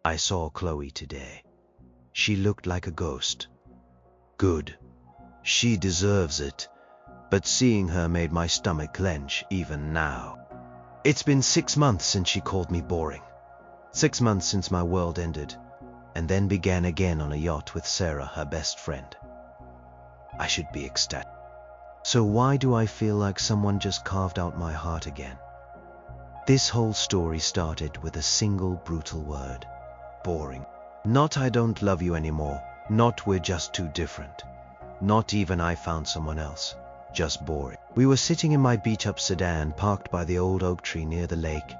I saw Chloe today. She looked like a ghost. Good. She deserves it. But seeing her made my stomach clench even now. It's been 6 months since she called me boring. 6 months since my world ended, and then began again on a yacht with Sarah, her best friend. I should be ecstatic. So why do I feel like someone just carved out my heart again? This whole story started with a single brutal word. Boring. Not I don't love you anymore. Not we're just too different. Not even I found someone else. Just boring. We were sitting in my beat-up sedan parked by the old oak tree near the lake,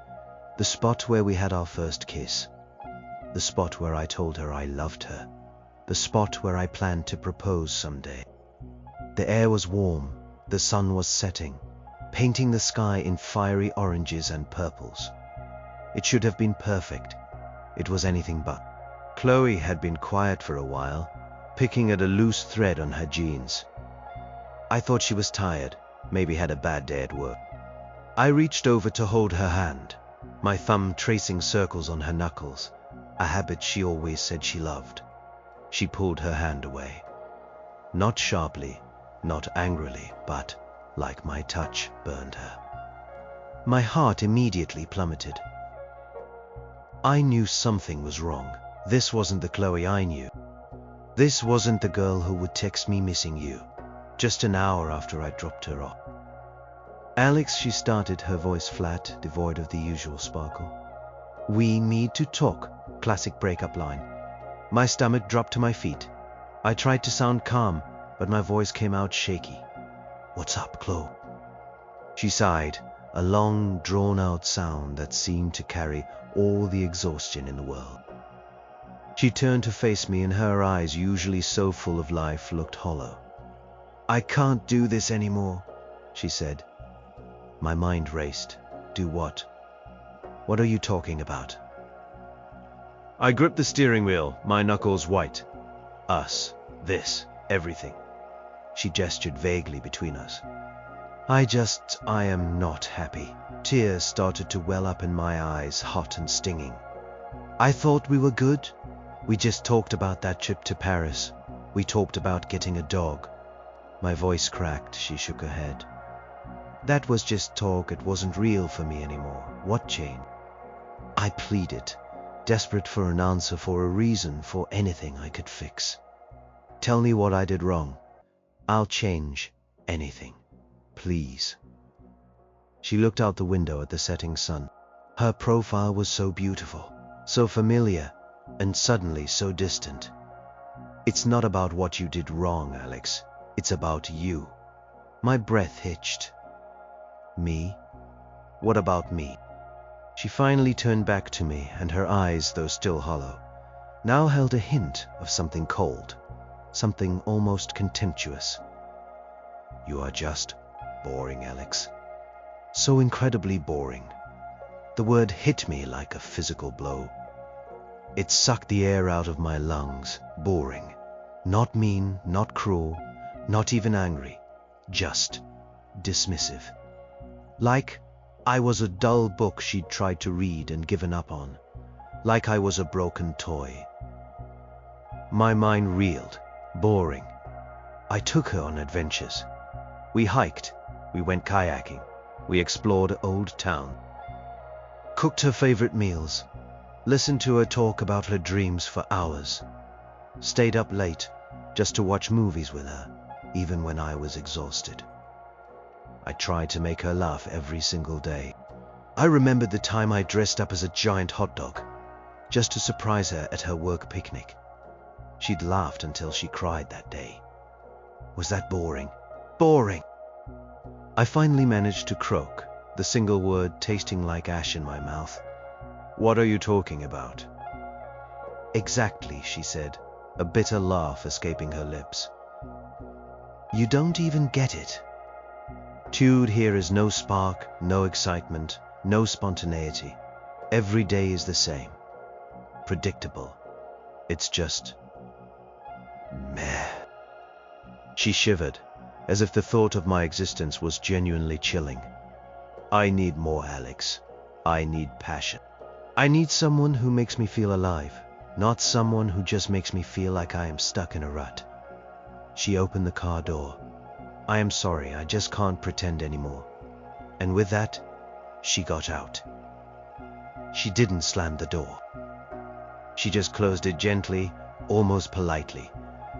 the spot where we had our first kiss, the spot where I told her I loved her, the spot where I planned to propose someday. The air was warm, the sun was setting, painting the sky in fiery oranges and purples. It should have been perfect. It was anything but. Chloe had been quiet for a while, picking at a loose thread on her jeans. I thought she was tired, maybe had a bad day at work. I reached over to hold her hand, my thumb tracing circles on her knuckles, a habit she always said she loved. She pulled her hand away. Not sharply, not angrily, but, like my touch, burned her. My heart immediately plummeted. I knew something was wrong. This wasn't the Chloe I knew. This wasn't the girl who would text me missing you, just an hour after I dropped her off. Alex, she started, her voice flat, devoid of the usual sparkle. We need to talk, classic breakup line. My stomach dropped to my feet. I tried to sound calm, but my voice came out shaky. What's up, Chloe? She sighed, a long, drawn-out sound that seemed to carry all the exhaustion in the world. She turned to face me, and her eyes, usually so full of life, looked hollow. I can't do this anymore, she said. My mind raced. Do what? What are you talking about? I gripped the steering wheel, my knuckles white. Us, this, everything. She gestured vaguely between us. I am not happy. Tears started to well up in my eyes, hot and stinging. I thought we were good. We just talked about that trip to Paris. We talked about getting a dog. My voice cracked, she shook her head. That was just talk, it wasn't real for me anymore. What changed? I pleaded, desperate for an answer, for a reason, for anything I could fix. Tell me what I did wrong. I'll change anything. Please. She looked out the window at the setting sun. Her profile was so beautiful, so familiar, and suddenly so distant. It's not about what you did wrong, Alex. It's about you. My breath hitched. Me? What about me? She finally turned back to me, and her eyes, though still hollow, now held a hint of something cold, something almost contemptuous. You are just boring, Alex. So incredibly boring. The word hit me like a physical blow. It sucked the air out of my lungs. Boring. Not mean, not cruel, not even angry. Just dismissive. Like I was a dull book she'd tried to read and given up on. Like I was a broken toy. My mind reeled. Boring. I took her on adventures. We hiked. We went kayaking. We explored Old Town. Cooked her favorite meals. Listened to her talk about her dreams for hours. Stayed up late just to watch movies with her, even when I was exhausted. I tried to make her laugh every single day. I remembered the time I dressed up as a giant hot dog, just to surprise her at her work picnic. She'd laughed until she cried that day. Was that boring? Boring! I finally managed to croak, the single word tasting like ash in my mouth. What are you talking about? Exactly, she said, a bitter laugh escaping her lips. You don't even get it. Tude here is no spark, no excitement, no spontaneity. Every day is the same. Predictable. It's just meh. She shivered, as if the thought of my existence was genuinely chilling. I need more, Alex. I need passion. I need someone who makes me feel alive, not someone who just makes me feel like I am stuck in a rut. She opened the car door. I am sorry, I just can't pretend anymore. And with that, she got out. She didn't slam the door. She just closed it gently, almost politely,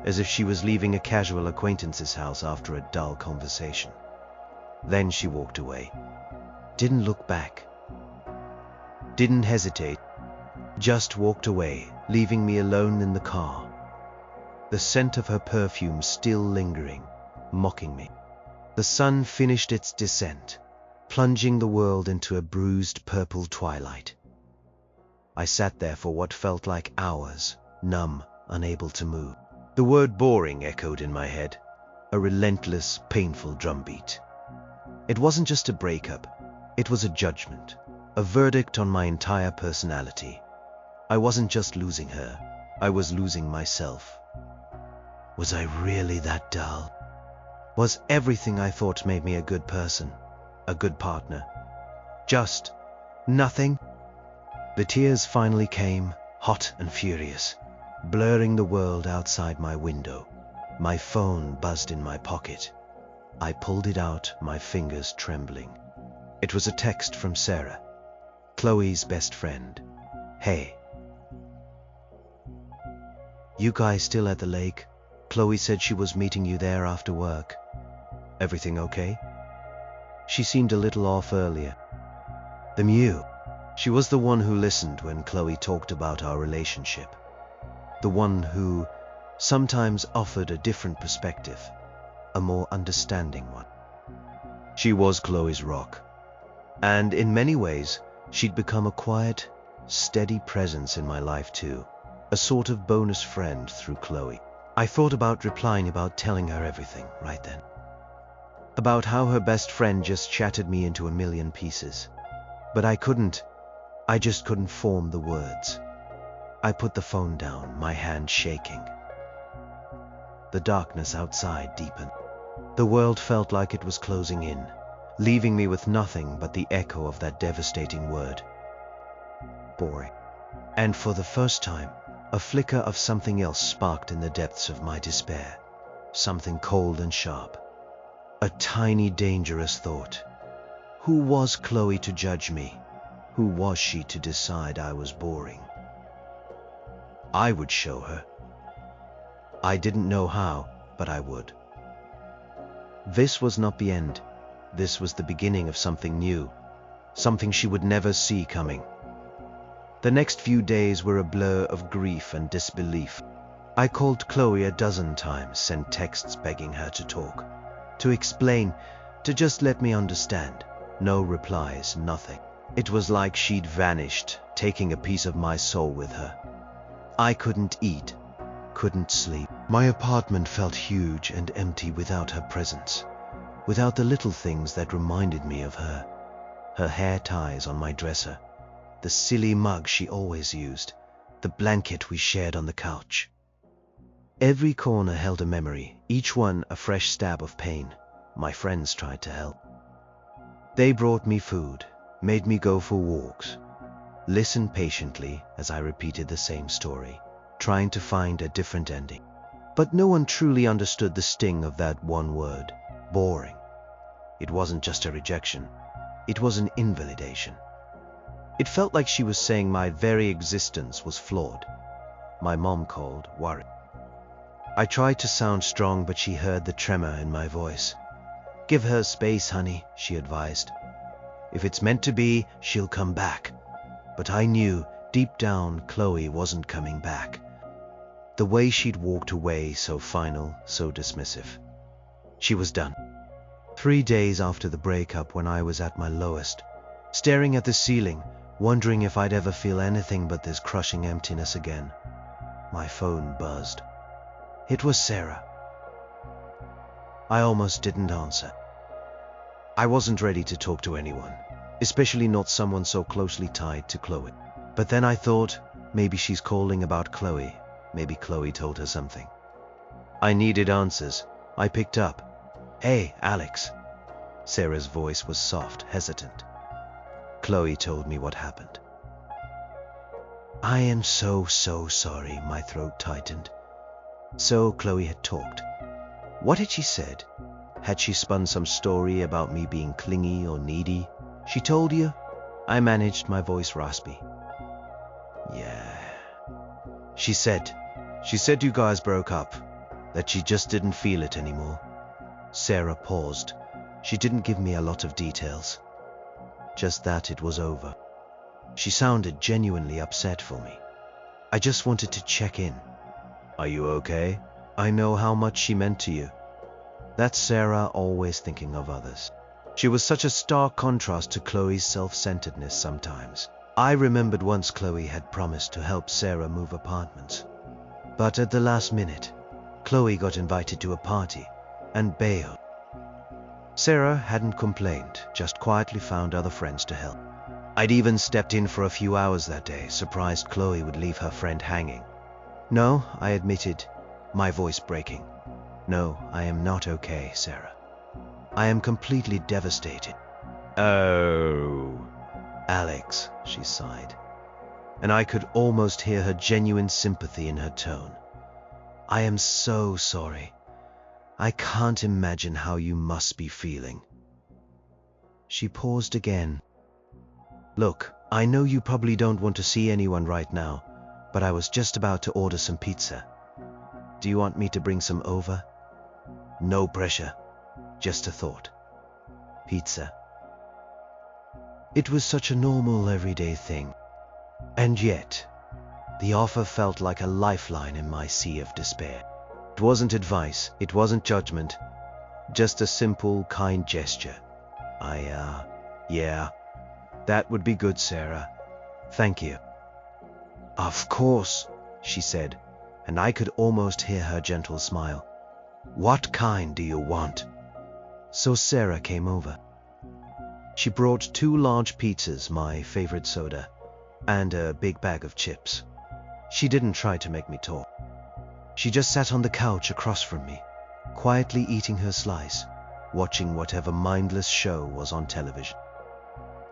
as if she was leaving a casual acquaintance's house after a dull conversation. Then she walked away. Didn't look back. Didn't hesitate. Just walked away, leaving me alone in the car. The scent of her perfume still lingering, mocking me. The sun finished its descent, plunging the world into a bruised purple twilight. I sat there for what felt like hours, numb, unable to move. The word boring echoed in my head, a relentless, painful drumbeat. It wasn't just a breakup, it was a judgment, a verdict on my entire personality. I wasn't just losing her, I was losing myself. Was I really that dull? Was everything I thought made me a good person, a good partner, just nothing? The tears finally came, hot and furious, blurring the world outside my window. My phone buzzed in my pocket. I pulled it out, my fingers trembling. It was a text from Sarah, Chloe's best friend. Hey. You guys still at the lake? Chloe said she was meeting you there after work. Everything okay? She seemed a little off earlier. The Mew. She was the one who listened when Chloe talked about our relationship. The one who sometimes offered a different perspective, a more understanding one. She was Chloe's rock. And in many ways, she'd become a quiet, steady presence in my life too. A sort of bonus friend through Chloe. I thought about replying, about telling her everything right then. About how her best friend just shattered me into a million pieces. But I couldn't. I just couldn't form the words. I put the phone down, my hand shaking. The darkness outside deepened. The world felt like it was closing in, leaving me with nothing but the echo of that devastating word. Boring. And for the first time, a flicker of something else sparked in the depths of my despair. Something cold and sharp. A tiny, dangerous thought. Who was Chloe to judge me? Who was she to decide I was boring? I would show her. I didn't know how, but I would. This was not the end. This was the beginning of something new. Something she would never see coming. The next few days were a blur of grief and disbelief. I called Chloe a dozen times, sent texts begging her to talk, to explain, to just let me understand. No replies, nothing. It was like she'd vanished, taking a piece of my soul with her. I couldn't eat, couldn't sleep. My apartment felt huge and empty without her presence, without the little things that reminded me of her. Her hair ties on my dresser, the silly mug she always used, the blanket we shared on the couch. Every corner held a memory, each one a fresh stab of pain. My friends tried to help. They brought me food, made me go for walks, listened patiently as I repeated the same story, trying to find a different ending. But no one truly understood the sting of that one word, boring. It wasn't just a rejection, it was an invalidation. It felt like she was saying my very existence was flawed. My mom called, worried. I tried to sound strong, but she heard the tremor in my voice. Give her space, honey, she advised. If it's meant to be, she'll come back. But I knew, deep down, Chloe wasn't coming back. The way she'd walked away, so final, so dismissive. She was done. 3 days after the breakup, when I was at my lowest, staring at the ceiling, wondering if I'd ever feel anything but this crushing emptiness again, my phone buzzed. It was Sarah. I almost didn't answer. I wasn't ready to talk to anyone, especially not someone so closely tied to Chloe. But then I thought, maybe she's calling about Chloe. Maybe Chloe told her something. I needed answers. I picked up. Hey, Alex. Sarah's voice was soft, hesitant. Chloe told me what happened. I am so sorry. My throat tightened. So Chloe had talked. What had she said? Had she spun some story about me being clingy or needy? She told you? I managed, my voice raspy. Yeah. She said you guys broke up, that she just didn't feel it anymore. Sarah paused. She didn't give me a lot of details. Just that it was over. She sounded genuinely upset for me. I just wanted to check in. Are you okay? I know how much she meant to you. That's Sarah, always thinking of others. She was such a stark contrast to Chloe's self-centeredness sometimes. I remembered once Chloe had promised to help Sarah move apartments. But at the last minute, Chloe got invited to a party and bailed. Sarah hadn't complained, just quietly found other friends to help. I'd even stepped in for a few hours that day, surprised Chloe would leave her friend hanging. No, I admitted, my voice breaking. No, I am not okay, Sarah. I am completely devastated. Oh, Alex, she sighed, and I could almost hear her genuine sympathy in her tone. I am so sorry. I can't imagine how you must be feeling. She paused again. Look, I know you probably don't want to see anyone right now, but I was just about to order some pizza. Do you want me to bring some over? No pressure, just a thought. Pizza. It was such a normal, everyday thing. And yet, the offer felt like a lifeline in my sea of despair. It wasn't advice, it wasn't judgment, just a simple, kind gesture. Yeah, that would be good, Sarah. Thank you. Of course, she said, and I could almost hear her gentle smile. What kind do you want? So Sarah came over. She brought 2 large pizzas, my favorite soda, and a big bag of chips. She didn't try to make me talk. She just sat on the couch across from me, quietly eating her slice, watching whatever mindless show was on television.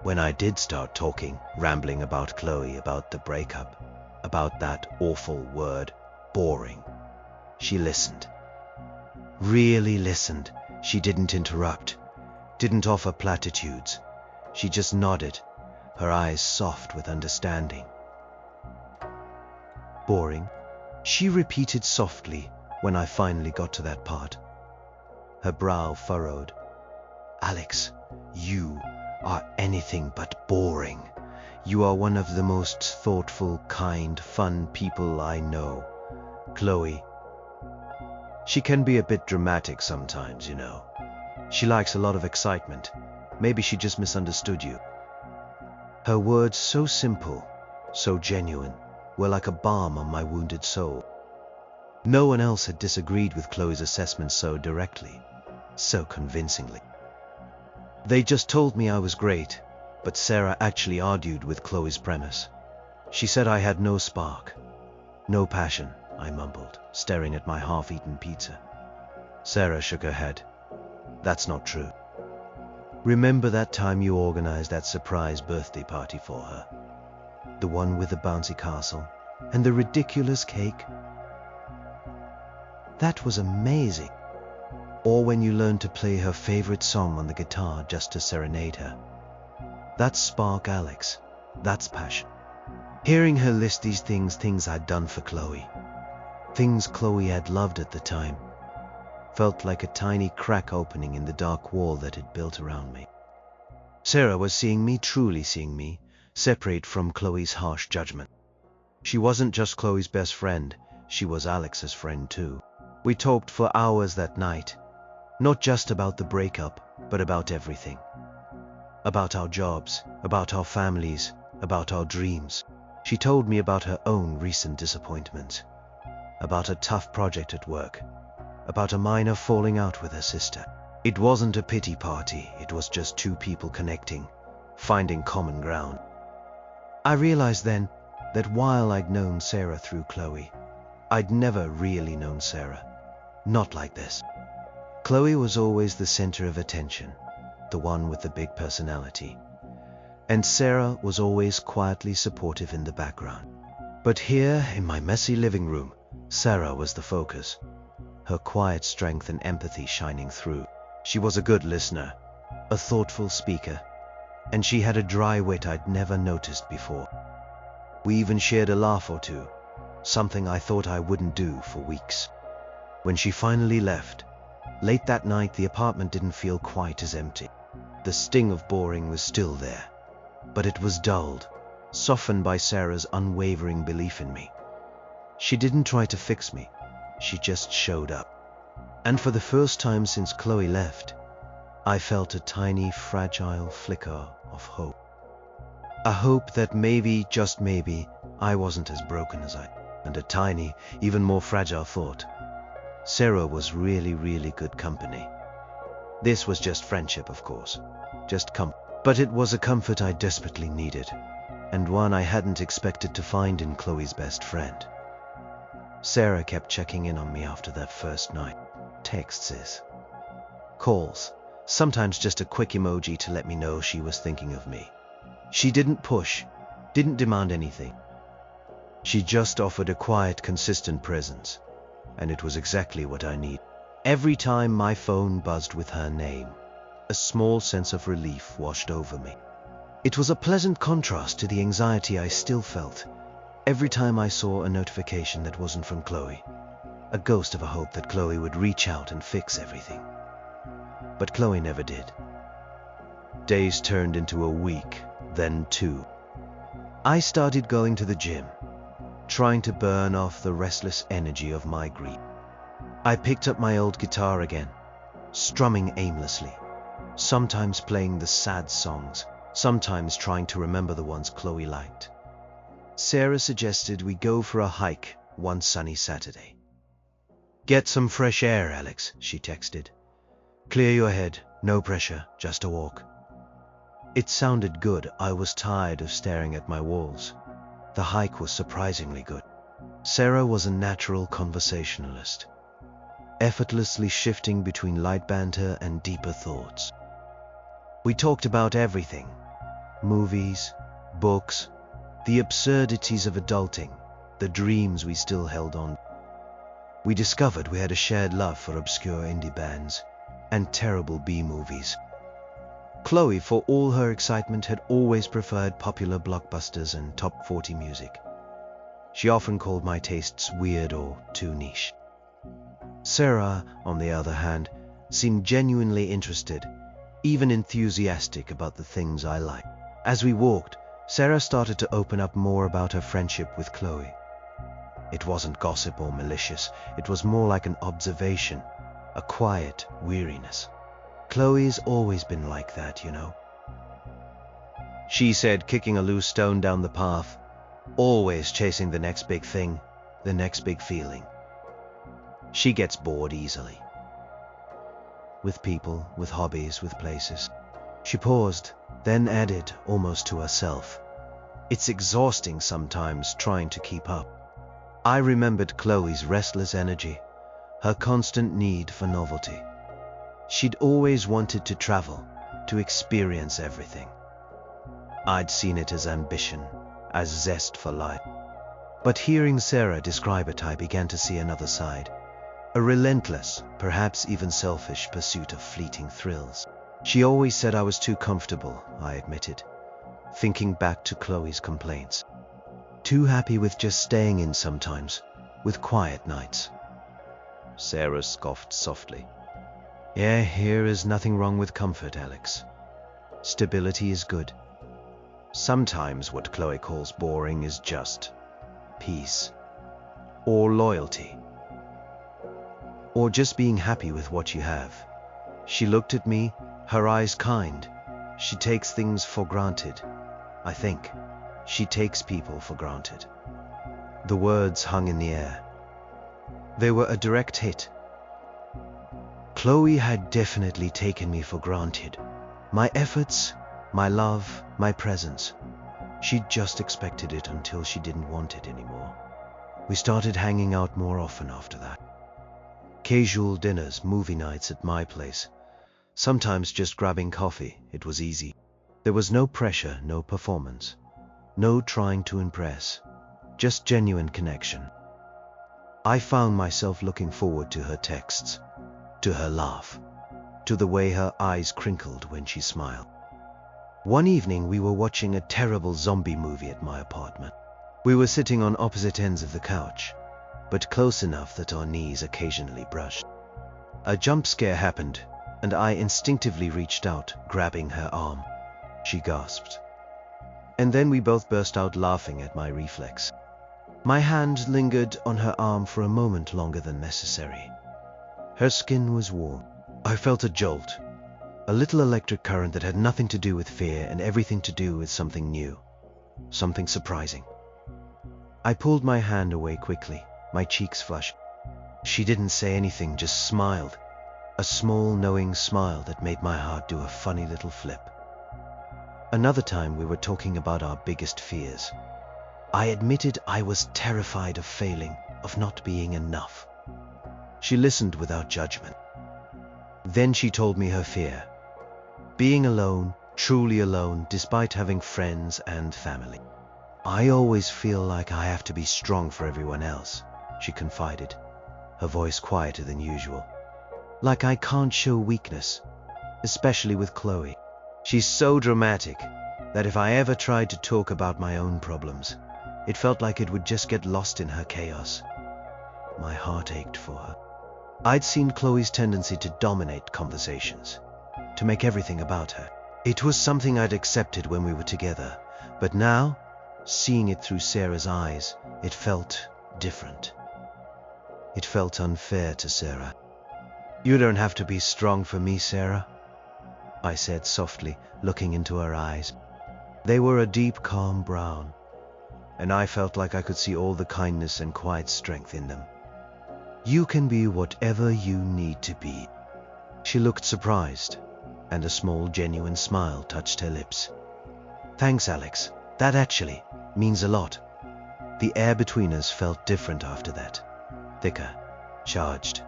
When I did start talking, rambling about Chloe, about the breakup, about that awful word, boring, she listened. Really listened. She didn't interrupt, didn't offer platitudes. She just nodded, her eyes soft with understanding. Boring, she repeated softly when I finally got to that part. Her brow furrowed. Alex, you are anything but boring. You are one of the most thoughtful, kind, fun people I know. Chloe. She can be a bit dramatic sometimes, you know. She likes a lot of excitement. Maybe she just misunderstood you. Her words, so simple, so genuine, were like a balm on my wounded soul. No one else had disagreed with Chloe's assessment so directly, so convincingly. They just told me I was great, but Sarah actually argued with Chloe's premise. She said I had no spark, no passion, I mumbled, staring at my half-eaten pizza. Sarah shook her head. That's not true. Remember that time you organized that surprise birthday party for her? The one with the bouncy castle and the ridiculous cake? That was amazing. Or when you learned to play her favorite song on the guitar just to serenade her. That's spark, Alex. That's passion. Hearing her list these things I'd done for Chloe, things Chloe had loved at the time, felt like a tiny crack opening in the dark wall that had built around me. Sarah was seeing me, truly seeing me, separate from Chloe's harsh judgment. She wasn't just Chloe's best friend, she was Alex's friend too. We talked for hours that night, not just about the breakup, but about everything. About our jobs, about our families, about our dreams. She told me about her own recent disappointments, about a tough project at work, about a minor falling out with her sister. It wasn't a pity party, it was just 2 people connecting, finding common ground. I realized then that while I'd known Sarah through Chloe, I'd never really known Sarah. Not like this. Chloe was always the center of attention, the one with the big personality. And Sarah was always quietly supportive in the background. But here, in my messy living room, Sarah was the focus, her quiet strength and empathy shining through. She was a good listener, a thoughtful speaker, and she had a dry wit I'd never noticed before. We even shared a laugh or two, something I thought I wouldn't do for weeks. When she finally left, late that night, the apartment didn't feel quite as empty. The sting of boring was still there, but it was dulled, softened by Sarah's unwavering belief in me. She didn't try to fix me, she just showed up. And for the first time since Chloe left, I felt a tiny, fragile flicker of hope. A hope that maybe, just maybe, I wasn't as broken as and a tiny, even more fragile thought. Sarah was really good company. This was just friendship, of course, just but it was a comfort I desperately needed, and one I hadn't expected to find in Chloe's best friend. Sarah kept checking in on me after that first night. Texts, calls, sometimes just a quick emoji to let me know she was thinking of me. She didn't push, didn't demand anything. She just offered a quiet, consistent presence, and it was exactly what I needed. Every time my phone buzzed with her name, a small sense of relief washed over me. It was a pleasant contrast to the anxiety I still felt every time I saw a notification that wasn't from Chloe, a ghost of a hope that Chloe would reach out and fix everything. But Chloe never did. Days turned into a week, then 2. I started going to the gym, trying to burn off the restless energy of my grief. I picked up my old guitar again, strumming aimlessly, sometimes playing the sad songs, sometimes trying to remember the ones Chloe liked. Sarah suggested we go for a hike one sunny Saturday. "Get some fresh air, Alex," she texted. "Clear your head, no pressure, just a walk." It sounded good. I was tired of staring at my walls. The hike was surprisingly good. Sarah was a natural conversationalist, effortlessly shifting between light banter and deeper thoughts. We talked about everything: movies, books, the absurdities of adulting, the dreams we still held on. We discovered we had a shared love for obscure indie bands and terrible B-movies. Chloe, for all her excitement, had always preferred popular blockbusters and top 40 music. She often called my tastes weird or too niche. Sarah, on the other hand, seemed genuinely interested, even enthusiastic about the things I liked. As we walked, Sarah started to open up more about her friendship with Chloe. It wasn't gossip or malicious, it was more like an observation, a quiet weariness. "Chloe's always been like that, you know," she said, kicking a loose stone down the path, always chasing the next big thing, the next big feeling. "She gets bored easily. With people, with hobbies, with places." She paused, then added, almost to herself, "It's exhausting sometimes trying to keep up." I remembered Chloe's restless energy, her constant need for novelty. She'd always wanted to travel, to experience everything. I'd seen it as ambition, as zest for life. But hearing Sarah describe it, I began to see another side. A relentless, perhaps even selfish pursuit of fleeting thrills. She always said I was too comfortable, I admitted, thinking back to Chloe's complaints. Too happy with just staying in sometimes, with quiet nights. Sarah scoffed softly. "Yeah, here is nothing wrong with comfort, Alex. Stability is good. Sometimes what Chloe calls boring is just peace, or loyalty, or just being happy with what you have." She looked at me, her eyes kind. She takes things for granted, I think. She takes people for granted. The words hung in the air. They were a direct hit. Chloe had definitely taken me for granted. My efforts, my love, my presence. She'd just expected it until she didn't want it anymore. We started hanging out more often after that. Casual dinners, movie nights at my place. Sometimes just grabbing coffee. It was easy. There was no pressure, no performance. No trying to impress. just genuine connection. I found myself looking forward to her texts, to her laugh, to the way her eyes crinkled when she smiled. One evening we were watching a terrible zombie movie at my apartment. We were sitting on opposite ends of the couch, but close enough that our knees occasionally brushed. A jump scare happened, and I instinctively reached out, grabbing her arm. She gasped. And then we both burst out laughing at my reflex. My hand lingered on her arm for a moment longer than necessary. Her skin was warm. I felt a jolt, a little electric current that had nothing to do with fear and everything to do with something new, something surprising. I pulled my hand away quickly, my cheeks flushed. She didn't say anything, just smiled, a small, knowing smile that made my heart do a funny little flip. Another time we were talking about our biggest fears. I admitted I was terrified of failing, of not being enough. She listened without judgment. Then she told me her fear. Being alone, truly alone, despite having friends and family. I always feel like I have to be strong for everyone else, she confided, her voice quieter than usual. Like I can't show weakness, especially with Chloe. She's so dramatic that if I ever tried to talk about my own problems, it felt like it would just get lost in her chaos. My heart ached for her. I'd seen Chloe's tendency to dominate conversations, to make everything about her. It was something I'd accepted when we were together, but now, seeing it through Sarah's eyes, it felt different. It felt unfair to Sarah. "You don't have to be strong for me, Sarah," I said softly, looking into her eyes. They were a deep, calm brown, and I felt like I could see all the kindness and quiet strength in them. "You can be whatever you need to be." She looked surprised, and a small, genuine smile touched her lips. "Thanks, Alex. That actually means a lot." The air between us felt different after that. Thicker, charged.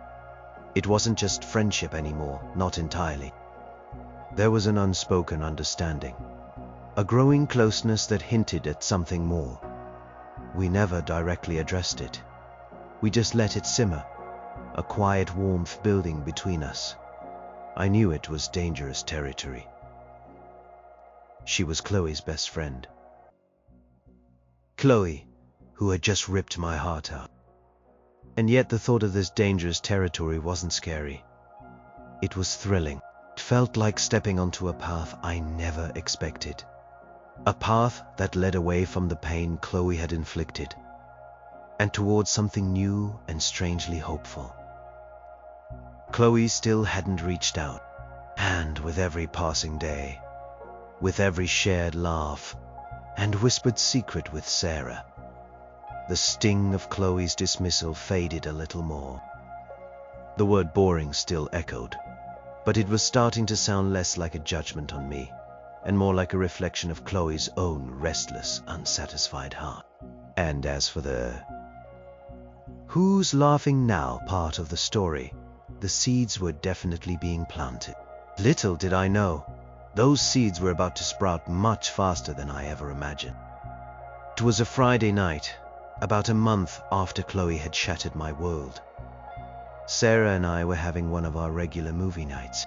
It wasn't just friendship anymore, not entirely. There was an unspoken understanding, a growing closeness that hinted at something more. We never directly addressed it. We just let it simmer, a quiet warmth building between us. I knew it was dangerous territory. She was Chloe's best friend. Chloe, who had just ripped my heart out. And yet the thought of this dangerous territory wasn't scary. It was thrilling. It felt like stepping onto a path I never expected. A path that led away from the pain Chloe had inflicted, and towards something new and strangely hopeful. Chloe still hadn't reached out, and with every passing day, with every shared laugh and whispered secret with Sarah, the sting of Chloe's dismissal faded a little more. The word boring still echoed, but it was starting to sound less like a judgment on me, and more like a reflection of Chloe's own restless, unsatisfied heart. And as for the "who's laughing now" part of the story, the seeds were definitely being planted. Little did I know, those seeds were about to sprout much faster than I ever imagined. It was a Friday night, about a month after Chloe had shattered my world. Sarah and I were having one of our regular movie nights.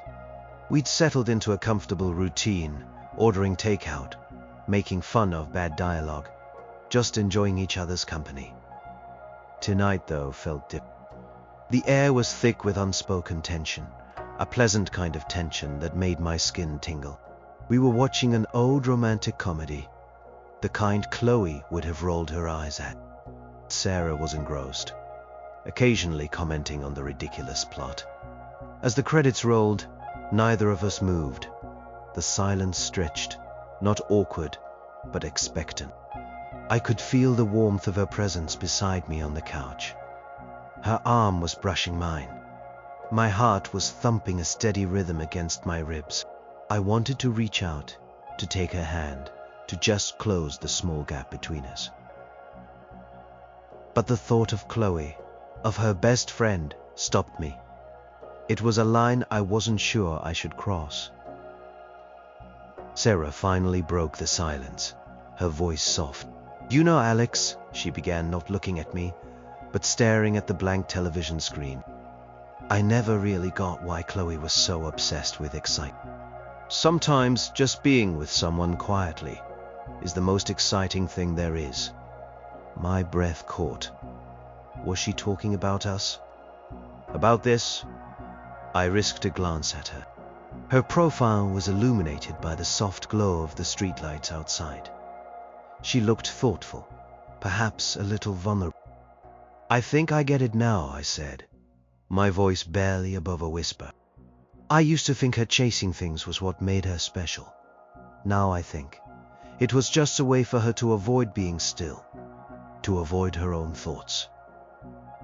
We'd settled into a comfortable routine, ordering takeout, making fun of bad dialogue, just enjoying each other's company. Tonight, though, felt different. The air was thick with unspoken tension, a pleasant kind of tension that made my skin tingle. We were watching an old romantic comedy, the kind Chloe would have rolled her eyes at. Sarah was engrossed, occasionally commenting on the ridiculous plot. As the credits rolled, neither of us moved. The silence stretched, not awkward, but expectant. I could feel the warmth of her presence beside me on the couch. Her arm was brushing mine. My heart was thumping a steady rhythm against my ribs. I wanted to reach out, to take her hand, to just close the small gap between us. But the thought of Chloe, of her best friend, stopped me. It was a line I wasn't sure I should cross. Sarah finally broke the silence, her voice soft. You know, Alex, she began, not looking at me, but staring at the blank television screen. I never really got why Chloe was so obsessed with excitement. Sometimes just being with someone quietly is the most exciting thing there is. My breath caught. Was she talking about us? About this? I risked a glance at her. Her profile was illuminated by the soft glow of the streetlights outside. She looked thoughtful, perhaps a little vulnerable. I think I get it now, I said, my voice barely above a whisper. I used to think her chasing things was what made her special. Now I think it was just a way for her to avoid being still, to avoid her own thoughts.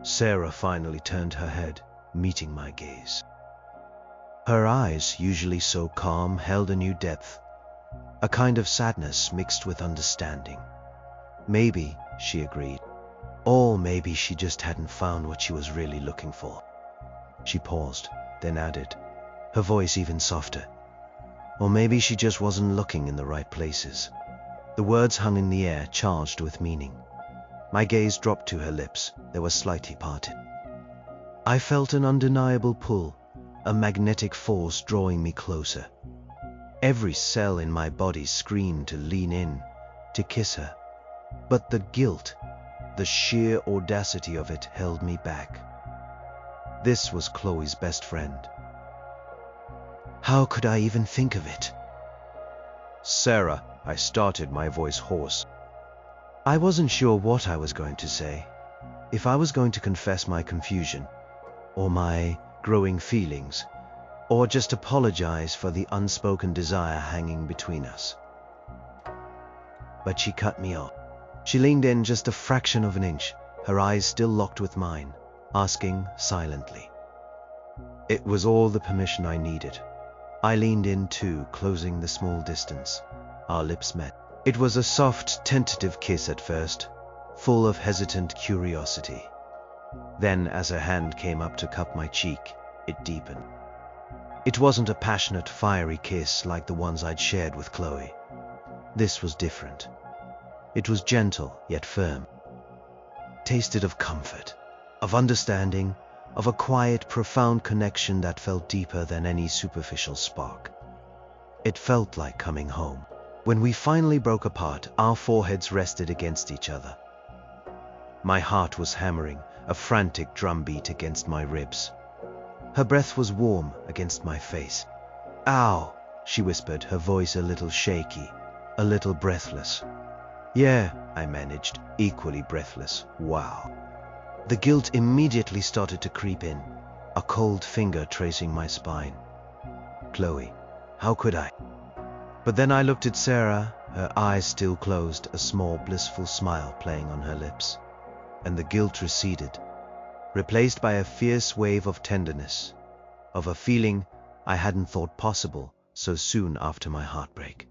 Sarah finally turned her head, meeting my gaze. Her eyes, usually so calm, held a new depth, a kind of sadness mixed with understanding. Maybe, she agreed, or maybe she just hadn't found what she was really looking for. She paused, then added, her voice even softer. Or maybe she just wasn't looking in the right places. The words hung in the air, charged with meaning. My gaze dropped to her lips. They were slightly parted. I felt an undeniable pull, a magnetic force drawing me closer. Every cell in my body screamed to lean in, to kiss her. But the guilt, the sheer audacity of it held me back. This was Chloe's best friend. How could I even think of it? Sarah, I started, my voice hoarse. I wasn't sure what I was going to say. If I was going to confess my confusion, or my growing feelings, or just apologize for the unspoken desire hanging between us. But she cut me off. She leaned in just a fraction of an inch, her eyes still locked with mine, asking silently. It was all the permission I needed. I leaned in too, closing the small distance. Our lips met. It was a soft, tentative kiss at first, full of hesitant curiosity. Then, as her hand came up to cup my cheek, it deepened. It wasn't a passionate, fiery kiss like the ones I'd shared with Chloe. This was different. It was gentle, yet firm. Tasted of comfort, of understanding, of a quiet, profound connection that felt deeper than any superficial spark. It felt like coming home. When we finally broke apart, our foreheads rested against each other. My heart was hammering, a frantic drumbeat against my ribs. Her breath was warm against my face. Ow, she whispered, her voice a little shaky, a little breathless. Yeah, I managed, equally breathless. Wow. The guilt immediately started to creep in, a cold finger tracing my spine. Chloe, how could I? But then I looked at Sarah, her eyes still closed, a small blissful smile playing on her lips. And the guilt receded, replaced by a fierce wave of tenderness, of a feeling I hadn't thought possible so soon after my heartbreak.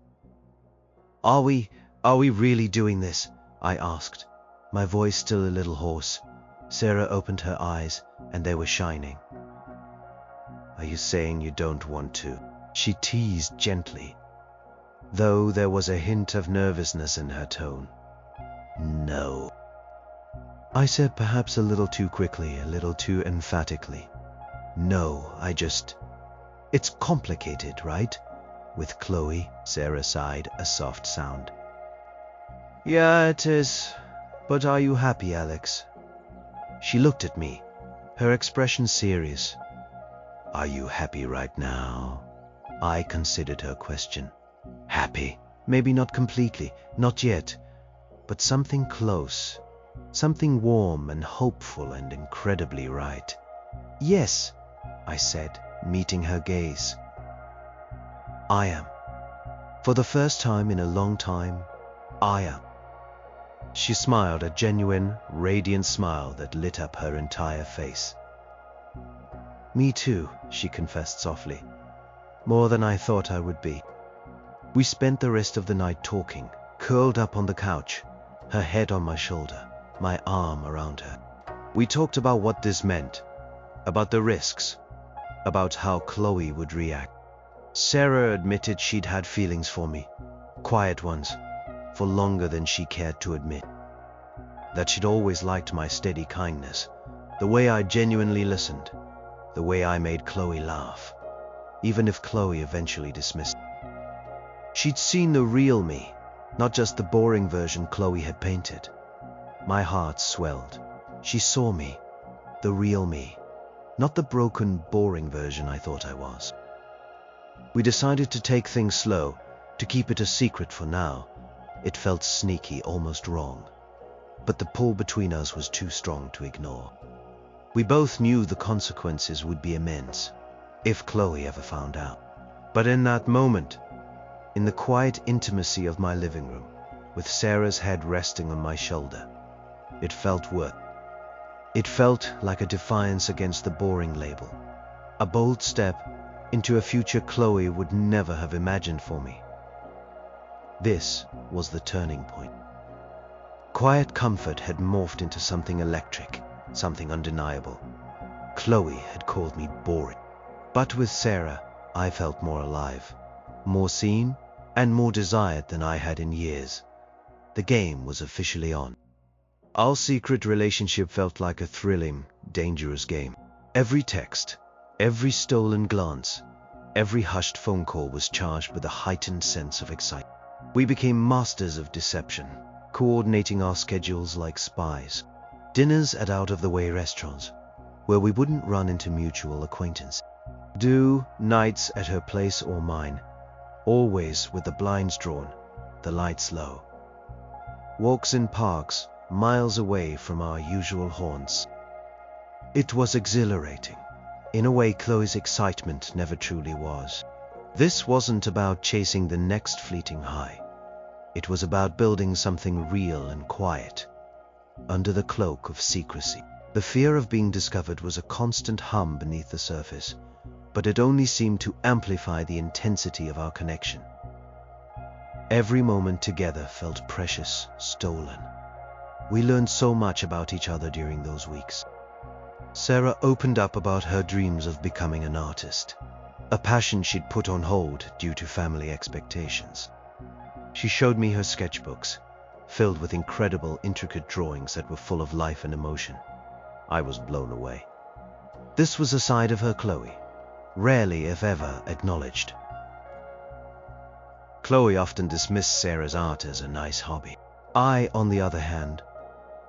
Are we really doing this? I asked, my voice still a little hoarse. Sarah opened her eyes, and they were shining. Are you saying you don't want to? She teased gently, though there was a hint of nervousness in her tone. No. I said, perhaps a little too quickly, a little too emphatically. No, it's complicated, right? With Chloe, Sarah sighed, a soft sound. Yeah, it is. But are you happy, Alex? She looked at me, her expression serious. Are you happy right now? I considered her question. Happy? Maybe not completely, not yet, but something close, something warm and hopeful and incredibly right. Yes, I said, meeting her gaze. I am. For the first time in a long time, I am. She smiled, a genuine, radiant smile that lit up her entire face. Me too, she confessed softly. More than I thought I would be. We spent the rest of the night talking, curled up on the couch, her head on my shoulder, my arm around her. We talked about what this meant, about the risks, about how Chloe would react. Sarah admitted she'd had feelings for me, quiet ones, for longer than she cared to admit. That she'd always liked my steady kindness, the way I genuinely listened, the way I made Chloe laugh, even if Chloe eventually dismissed me. She'd seen the real me, not just the boring version Chloe had painted. My heart swelled. She saw me, the real me, not the broken, boring version I thought I was. We decided to take things slow, to keep it a secret for now. It felt sneaky, almost wrong. But the pull between us was too strong to ignore. We both knew the consequences would be immense, if Chloe ever found out. But in that moment, in the quiet intimacy of my living room, with Sarah's head resting on my shoulder, it felt worth it. It felt like a defiance against the boring label, a bold step into a future Chloe would never have imagined for me. This was the turning point. Quiet comfort had morphed into something electric, something undeniable. Chloe had called me boring. But with Sarah, I felt more alive, more seen, and more desired than I had in years. The game was officially on. Our secret relationship felt like a thrilling, dangerous game. Every text, every stolen glance, every hushed phone call was charged with a heightened sense of excitement. We became masters of deception, coordinating our schedules like spies. Dinners at out-of-the-way restaurants, where we wouldn't run into mutual acquaintance. Nights at her place or mine, always with the blinds drawn, the lights low. Walks in parks, miles away from our usual haunts. It was exhilarating, in a way Chloe's excitement never truly was. This wasn't about chasing the next fleeting high. It was about building something real and quiet, under the cloak of secrecy. The fear of being discovered was a constant hum beneath the surface, but it only seemed to amplify the intensity of our connection. Every moment together felt precious, stolen. We learned so much about each other during those weeks. Sarah opened up about her dreams of becoming an artist, a passion she'd put on hold due to family expectations. She showed me her sketchbooks, filled with incredible, intricate drawings that were full of life and emotion. I was blown away. This was a side of her Chloe, rarely if ever acknowledged. Chloe often dismissed Sarah's art as a nice hobby. I, on the other hand,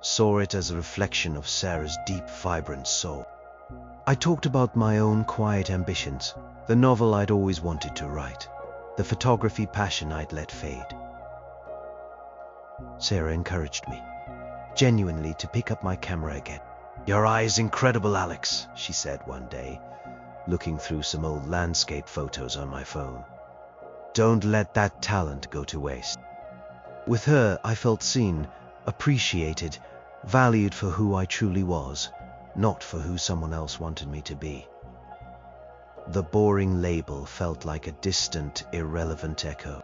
saw it as a reflection of Sarah's deep, vibrant soul. I talked about my own quiet ambitions, the novel I'd always wanted to write, the photography passion I'd let fade. Sarah encouraged me, genuinely, to pick up my camera again. "Your eye is incredible, Alex," she said one day, looking through some old landscape photos on my phone. "Don't let that talent go to waste." With her, I felt seen, appreciated, valued for who I truly was, not for who someone else wanted me to be. The boring label felt like a distant, irrelevant echo.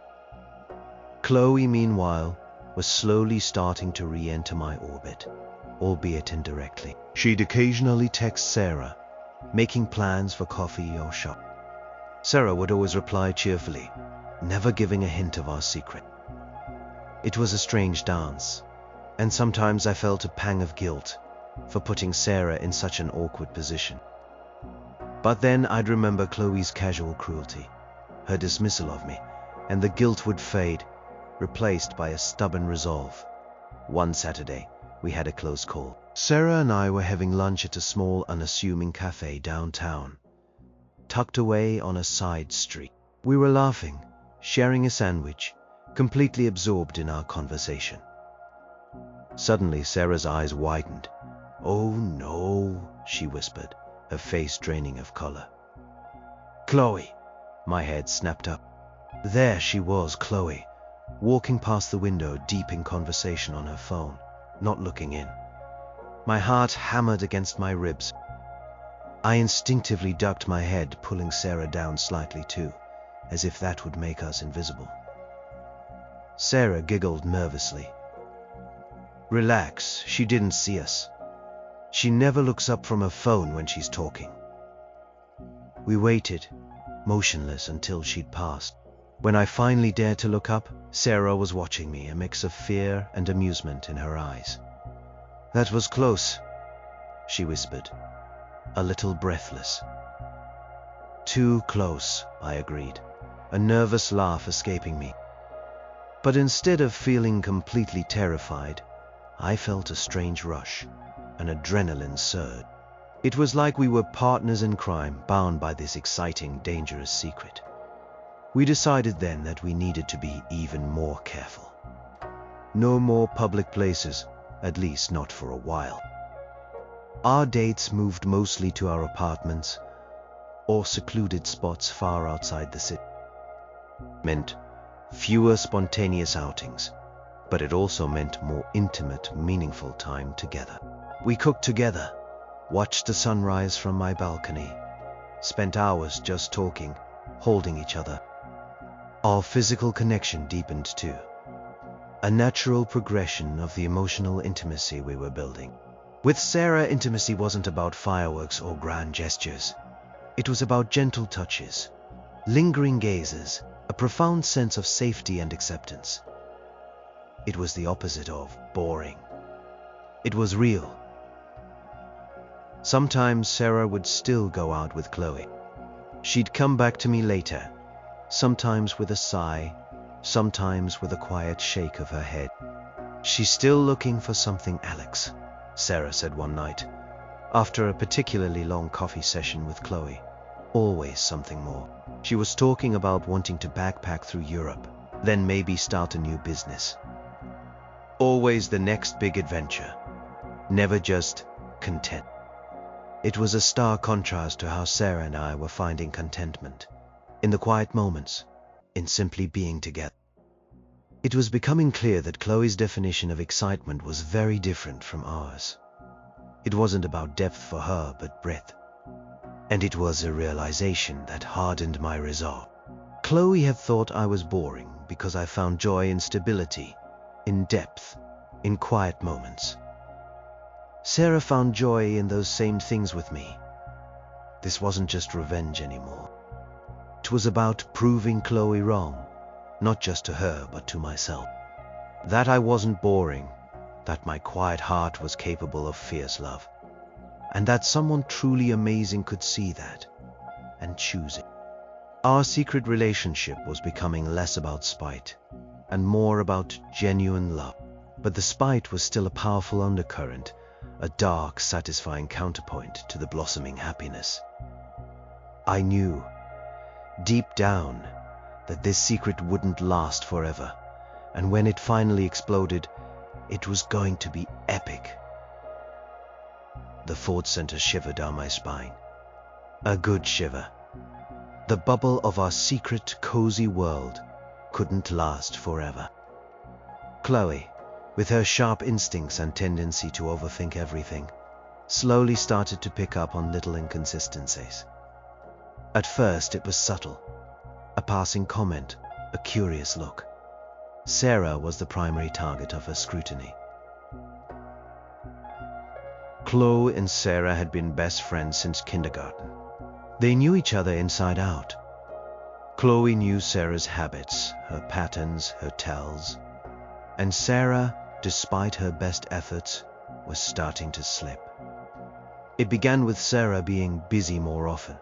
Chloe, meanwhile, was slowly starting to re-enter my orbit, albeit indirectly. She'd occasionally text Sarah, making plans for coffee or shop. Sarah would always reply cheerfully, never giving a hint of our secret. It was a strange dance, and sometimes I felt a pang of guilt for putting Sarah in such an awkward position. But then I'd remember Chloe's casual cruelty, her dismissal of me, and the guilt would fade, replaced by a stubborn resolve. One Saturday, we had a close call. Sarah and I were having lunch at a small, unassuming cafe downtown, tucked away on a side street. We were laughing, sharing a sandwich, completely absorbed in our conversation. Suddenly, Sarah's eyes widened. "Oh no," she whispered, her face draining of color. "Chloe!" My head snapped up. There she was, Chloe, walking past the window, deep in conversation on her phone, not looking in. My heart hammered against my ribs. I instinctively ducked my head, pulling Sarah down slightly too, as if that would make us invisible. Sarah giggled nervously. "Relax, she didn't see us. She never looks up from her phone when she's talking." We waited, motionless, until she'd passed. When I finally dared to look up, Sarah was watching me, a mix of fear and amusement in her eyes. "That was close," she whispered, a little breathless. "Too close," I agreed, a nervous laugh escaping me. But instead of feeling completely terrified, I felt a strange rush, an adrenaline surge. It was like we were partners in crime, bound by this exciting, dangerous secret. We decided then that we needed to be even more careful. No more public places, at least not for a while. Our dates moved mostly to our apartments or secluded spots far outside the city. Meant fewer spontaneous outings, but it also meant more intimate, meaningful time together. We cooked together, watched the sunrise from my balcony, spent hours just talking, holding each other. Our physical connection deepened too, a natural progression of the emotional intimacy we were building. With Sarah, intimacy wasn't about fireworks or grand gestures. It was about gentle touches, lingering gazes, a profound sense of safety and acceptance. It was the opposite of boring. It was real. Sometimes Sarah would still go out with Chloe. She'd come back to me later, sometimes with a sigh, sometimes with a quiet shake of her head. "She's still looking for something, Alex," Sarah said one night, after a particularly long coffee session with Chloe. "Always something more." She was talking about wanting to backpack through Europe, then maybe start a new business. Always the next big adventure, never just content. It was a stark contrast to how Sarah and I were finding contentment, in the quiet moments, in simply being together. It was becoming clear that Chloe's definition of excitement was very different from ours. It wasn't about depth for her, but breadth. And it was a realization that hardened my resolve. Chloe had thought I was boring because I found joy in stability, in depth, in quiet moments. Sarah found joy in those same things with me. This wasn't just revenge anymore. It was about proving Chloe wrong, not just to her, but to myself. That I wasn't boring, that my quiet heart was capable of fierce love, and that someone truly amazing could see that and choose it. Our secret relationship was becoming less about spite and more about genuine love. But the spite was still a powerful undercurrent, a dark, satisfying counterpoint to the blossoming happiness. I knew, deep down, that this secret wouldn't last forever, and when it finally exploded, it was going to be epic. The thought sent a shiver down my spine. A good shiver. The bubble of our secret, cozy world couldn't last forever. Chloe, with her sharp instincts and tendency to overthink everything, slowly started to pick up on little inconsistencies. At first it was subtle, a passing comment, a curious look. Sarah was the primary target of her scrutiny. Chloe and Sarah had been best friends since kindergarten. They knew each other inside out. Chloe knew Sarah's habits, her patterns, her tells, and Sarah, despite her best efforts, was starting to slip. It began with Sarah being busy more often.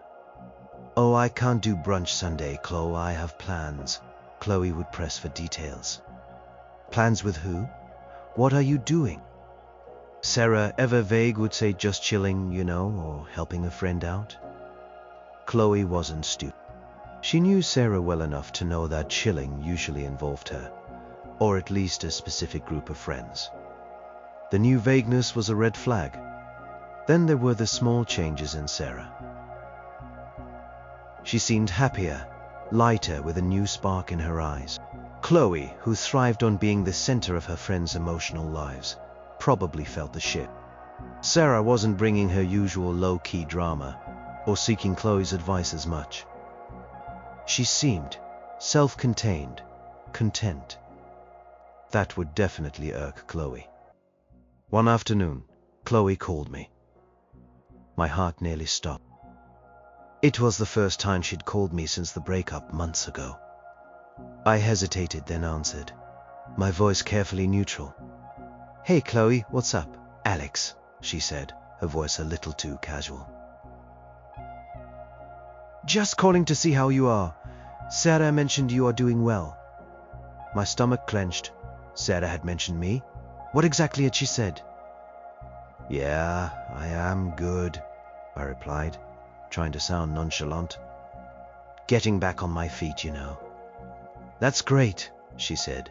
"Oh, I can't do brunch Sunday, Chloe, I have plans." Chloe would press for details. "Plans with who? What are you doing?" Sarah, ever vague, would say just chilling, or helping a friend out. Chloe wasn't stupid. She knew Sarah well enough to know that chilling usually involved her, or at least a specific group of friends. The new vagueness was a red flag. Then there were the small changes in Sarah. She seemed happier, lighter, with a new spark in her eyes. Chloe, who thrived on being the center of her friends' emotional lives, probably felt the shift. Sarah wasn't bringing her usual low-key drama, or seeking Chloe's advice as much. She seemed self-contained, content. That would definitely irk Chloe. One afternoon, Chloe called me. My heart nearly stopped. It was the first time she'd called me since the breakup months ago. I hesitated, then answered, my voice carefully neutral. Hey Chloe, what's up? Alex, she said, her voice a little too casual. Just calling to see how you are. Sarah mentioned you are doing well. My stomach clenched. Sarah had mentioned me? What exactly had she said? Yeah, I am good, I replied, trying to sound nonchalant. Getting back on my feet, you know. That's great, she said,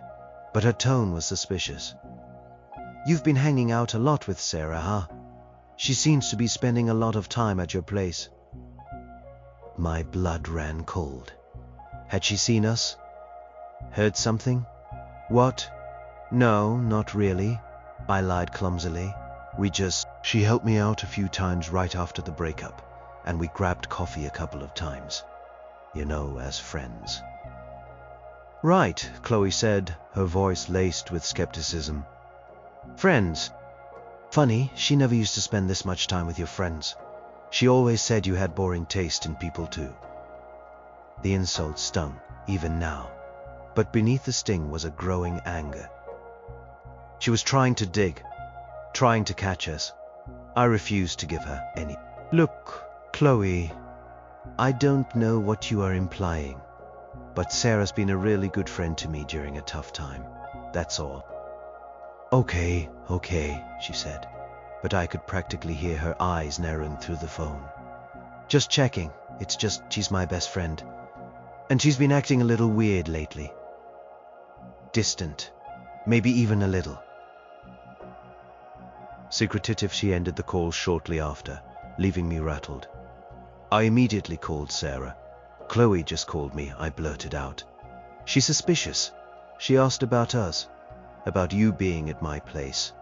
but her tone was suspicious. You've been hanging out a lot with Sarah, huh? She seems to be spending a lot of time at your place. My blood ran cold. Had she seen us? Heard something? What? No, not really, I lied clumsily. She helped me out a few times right after the breakup, and we grabbed coffee a couple of times. You know, as friends. Right, Chloe said, her voice laced with skepticism. Friends? Funny, she never used to spend this much time with your friends. She always said you had boring taste in people too. The insult stung, even now, but beneath the sting was a growing anger. She was trying to dig, trying to catch us. I refused to give her any. Look, Chloe, I don't know what you are implying, but Sarah's been a really good friend to me during a tough time. That's all. Okay, she said, but I could practically hear her eyes narrowing through the phone. Just checking. It's just she's my best friend, and she's been acting a little weird lately. Distant, maybe even a little. Secretive, she ended the call shortly after, leaving me rattled. I immediately called Sarah. Chloe just called me, I blurted out. She's suspicious. She asked about us, about you being at my place.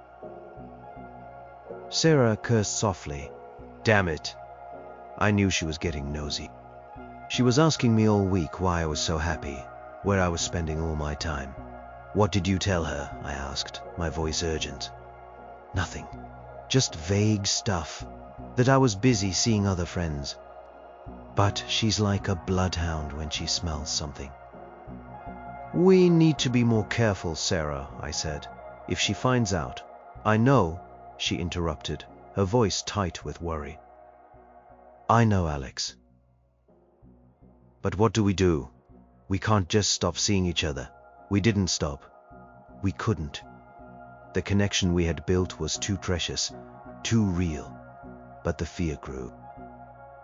Sarah cursed softly. Damn it. I knew she was getting nosy. She was asking me all week why I was so happy, where I was spending all my time. What did you tell her? I asked, my voice urgent. Nothing. Just vague stuff. That I was busy seeing other friends. But she's like a bloodhound when she smells something. We need to be more careful, Sarah, I said. If she finds out. I know, she interrupted, her voice tight with worry. I know, Alex. But what do we do? We can't just stop seeing each other. We didn't stop. We couldn't. The connection we had built was too precious, too real. But the fear grew.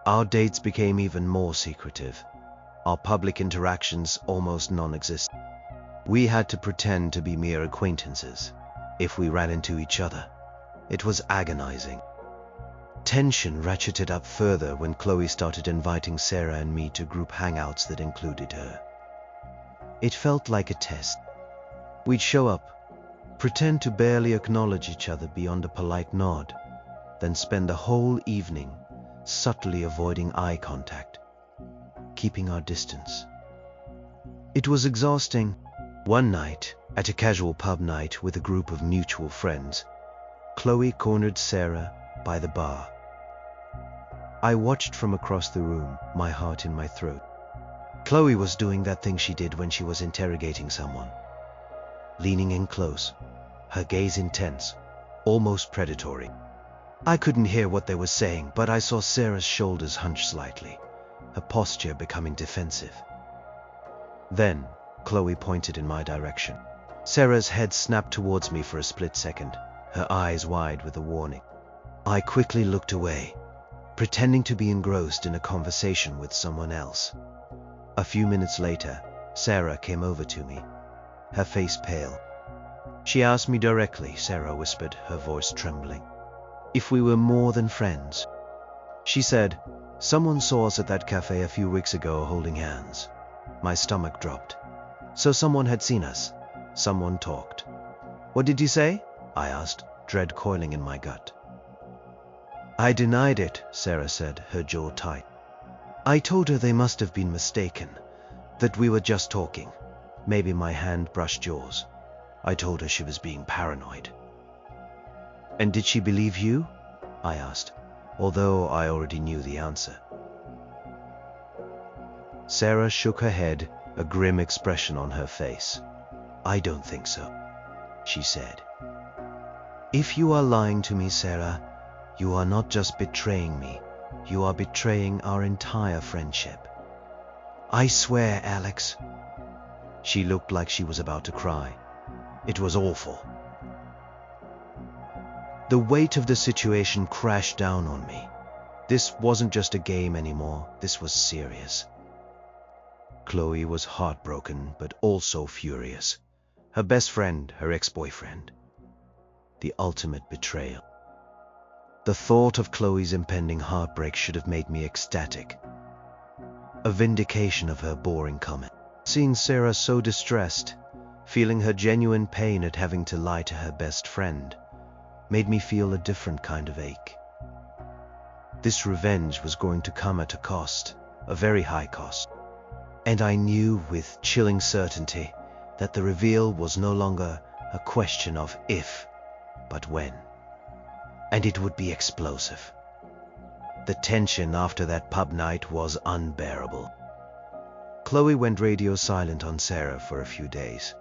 Our dates became even more secretive. Our public interactions almost non-existent. We had to pretend to be mere acquaintances. If we ran into each other, it was agonizing. Tension ratcheted up further when Chloe started inviting Sarah and me to group hangouts that included her. It felt like a test. We'd show up, pretend to barely acknowledge each other beyond a polite nod, then spend the whole evening subtly avoiding eye contact, keeping our distance. It was exhausting. One night, at a casual pub night with a group of mutual friends, Chloe cornered Sarah by the bar. I watched from across the room, my heart in my throat. Chloe was doing that thing she did when she was interrogating someone. Leaning in close, her gaze intense, almost predatory. I couldn't hear what they were saying, but I saw Sarah's shoulders hunch slightly, her posture becoming defensive. Then, Chloe pointed in my direction. Sarah's head snapped towards me for a split second, her eyes wide with a warning. I quickly looked away, pretending to be engrossed in a conversation with someone else. A few minutes later, Sarah came over to me, her face pale. She asked me directly, Sarah whispered, her voice trembling, if we were more than friends. She said, someone saw us at that cafe a few weeks ago holding hands. My stomach dropped. So someone had seen us. Someone talked. What did you say? I asked, dread coiling in my gut. I denied it, Sarah said, her jaw tight. I told her they must have been mistaken, that we were just talking. Maybe my hand brushed yours. I told her she was being paranoid. And did she believe you? I asked, although I already knew the answer. Sarah shook her head, a grim expression on her face. "I don't think so," she said. "If you are lying to me, Sarah, you are not just betraying me, you are betraying our entire friendship." "I swear, Alex." She looked like she was about to cry. It was awful. The weight of the situation crashed down on me. This wasn't just a game anymore, this was serious. Chloe was heartbroken, but also furious. Her best friend, her ex-boyfriend. The ultimate betrayal. The thought of Chloe's impending heartbreak should have made me ecstatic. A vindication of her boring comment. Seeing Sarah so distressed, feeling her genuine pain at having to lie to her best friend, made me feel a different kind of ache. This revenge was going to come at a cost, a very high cost. And I knew with chilling certainty that the reveal was no longer a question of if, but when. And it would be explosive. The tension after that pub night was unbearable. Chloe went radio silent on Sarah for a few days,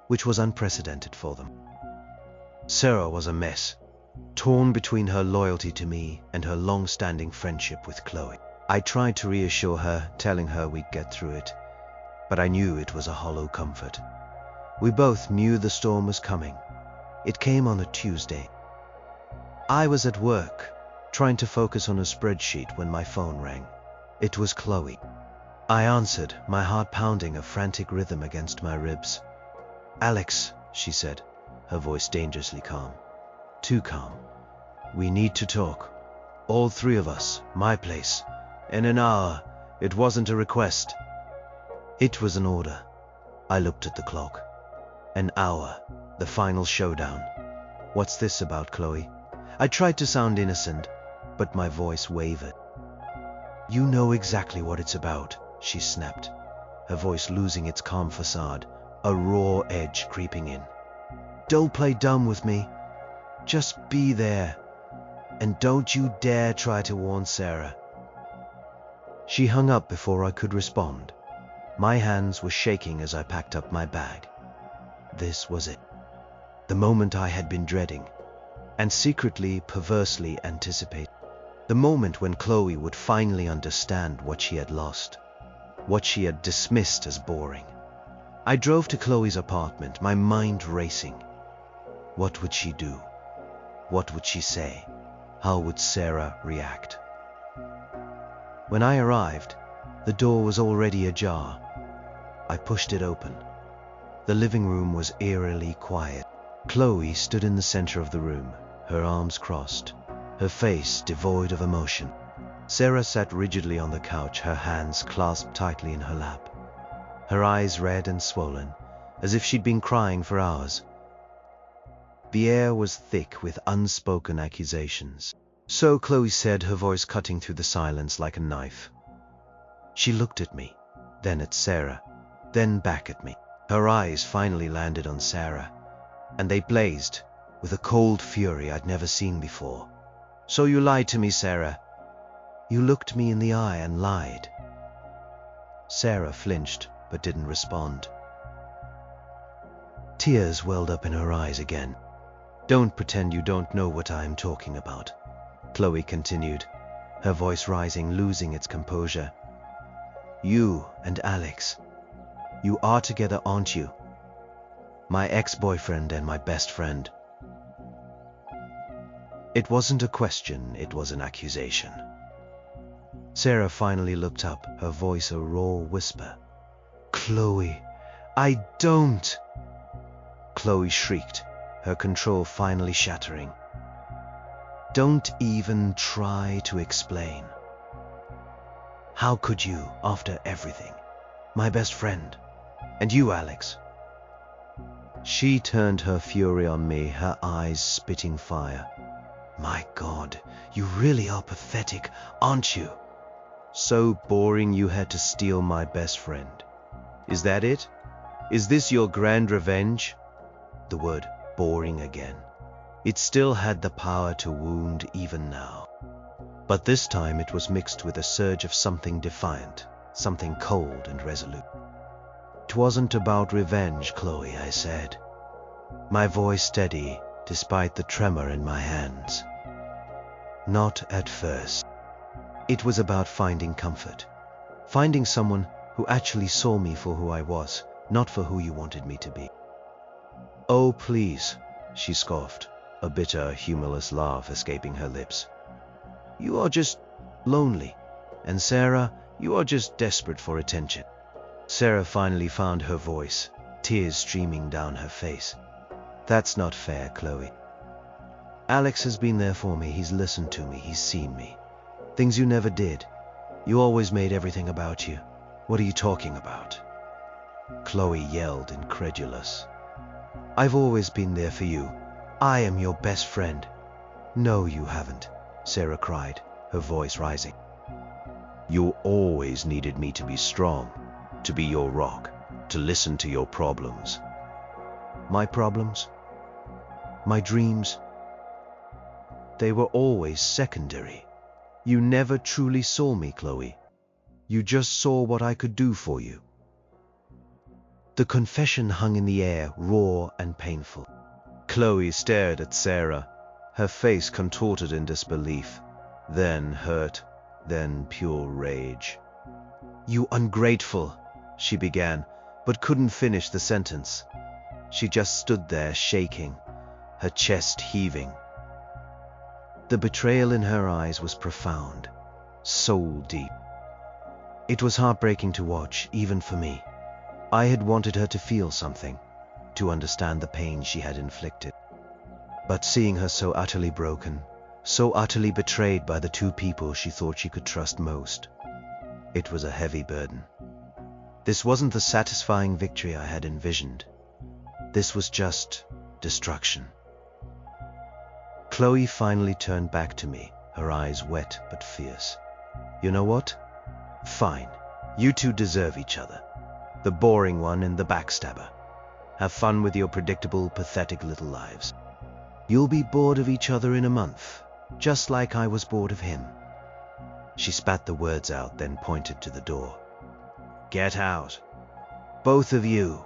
which was unprecedented for them. Sarah was a mess, torn between her loyalty to me and her long-standing friendship with Chloe. I tried to reassure her, telling her we'd get through it, but I knew it was a hollow comfort. We both knew the storm was coming. It came on a Tuesday. I was at work, trying to focus on a spreadsheet when my phone rang. It was Chloe. I answered, my heart pounding a frantic rhythm against my ribs. "Alex," she said, her voice dangerously calm. Too calm. "We need to talk. All three of us, my place. In an hour." It wasn't a request. It was an order. I looked at the clock. An hour, the final showdown. "What's this about, Chloe?" I tried to sound innocent, but my voice wavered. "You know exactly what it's about," she snapped, her voice losing its calm facade, a raw edge creeping in. "Don't play dumb with me. Just be there. And don't you dare try to warn Sarah." She hung up before I could respond. My hands were shaking as I packed up my bag. This was it. The moment I had been dreading, and secretly, perversely anticipated. The moment when Chloe would finally understand what she had lost, what she had dismissed as boring. I drove to Chloe's apartment, my mind racing. What would she do? What would she say? How would Sarah react? When I arrived, the door was already ajar. I pushed it open. The living room was eerily quiet. Chloe stood in the center of the room, her arms crossed, her face devoid of emotion. Sarah sat rigidly on the couch, her hands clasped tightly in her lap, her eyes red and swollen, as if she'd been crying for hours. The air was thick with unspoken accusations. "So," Chloe said, her voice cutting through the silence like a knife. She looked at me, then at Sarah, then back at me. Her eyes finally landed on Sarah, and they blazed with a cold fury I'd never seen before. "So you lied to me, Sarah. You looked me in the eye and lied." Sarah flinched, but didn't respond. Tears welled up in her eyes again. "Don't pretend you don't know what I'm talking about," Chloe continued, her voice rising, losing its composure. "You and Alex, you are together, aren't you? My ex-boyfriend and my best friend." It wasn't a question, it was an accusation. Sarah finally looked up, her voice a raw whisper. "Chloe, I don't!" Chloe shrieked, her control finally shattering. "Don't even try to explain. How could you, after everything? My best friend. And you, Alex." She turned her fury on me, her eyes spitting fire. "My God, you really are pathetic, aren't you? So boring you had to steal my best friend. Is that it? Is this your grand revenge?" The word boring again. It still had the power to wound even now. But this time it was mixed with a surge of something defiant, something cold and resolute. It wasn't about revenge, Chloe, I said, my voice steady despite the tremor in my hands. Not at first. It was about finding comfort. Finding someone who actually saw me for who I was, not for who you wanted me to be. Oh, please, she scoffed, a bitter, humorless laugh escaping her lips. You are just lonely. And Sarah, you are just desperate for attention. Sarah finally found her voice, tears streaming down her face. That's not fair, Chloe. Alex has been there for me. He's listened to me. He's seen me. Things you never did. You always made everything about you. What are you talking about? Chloe yelled, incredulous. I've always been there for you. I am your best friend. No, you haven't, Sarah cried, her voice rising. You always needed me to be strong, to be your rock, to listen to your problems. My problems? My dreams? They were always secondary. You never truly saw me, Chloe. You just saw what I could do for you. The confession hung in the air, raw and painful. Chloe stared at Sarah, her face contorted in disbelief, then hurt, then pure rage. You ungrateful, she began, but couldn't finish the sentence. She just stood there shaking, her chest heaving. The betrayal in her eyes was profound, soul deep. It was heartbreaking to watch, even for me. I had wanted her to feel something, to understand the pain she had inflicted. But seeing her so utterly broken, so utterly betrayed by the two people she thought she could trust most, it was a heavy burden. This wasn't the satisfying victory I had envisioned. This was just destruction. Chloe finally turned back to me, her eyes wet but fierce. You know what? Fine. You two deserve each other. The boring one and the backstabber. Have fun with your predictable, pathetic little lives. You'll be bored of each other in a month, just like I was bored of him. She spat the words out, then pointed to the door. Get out. Both of you.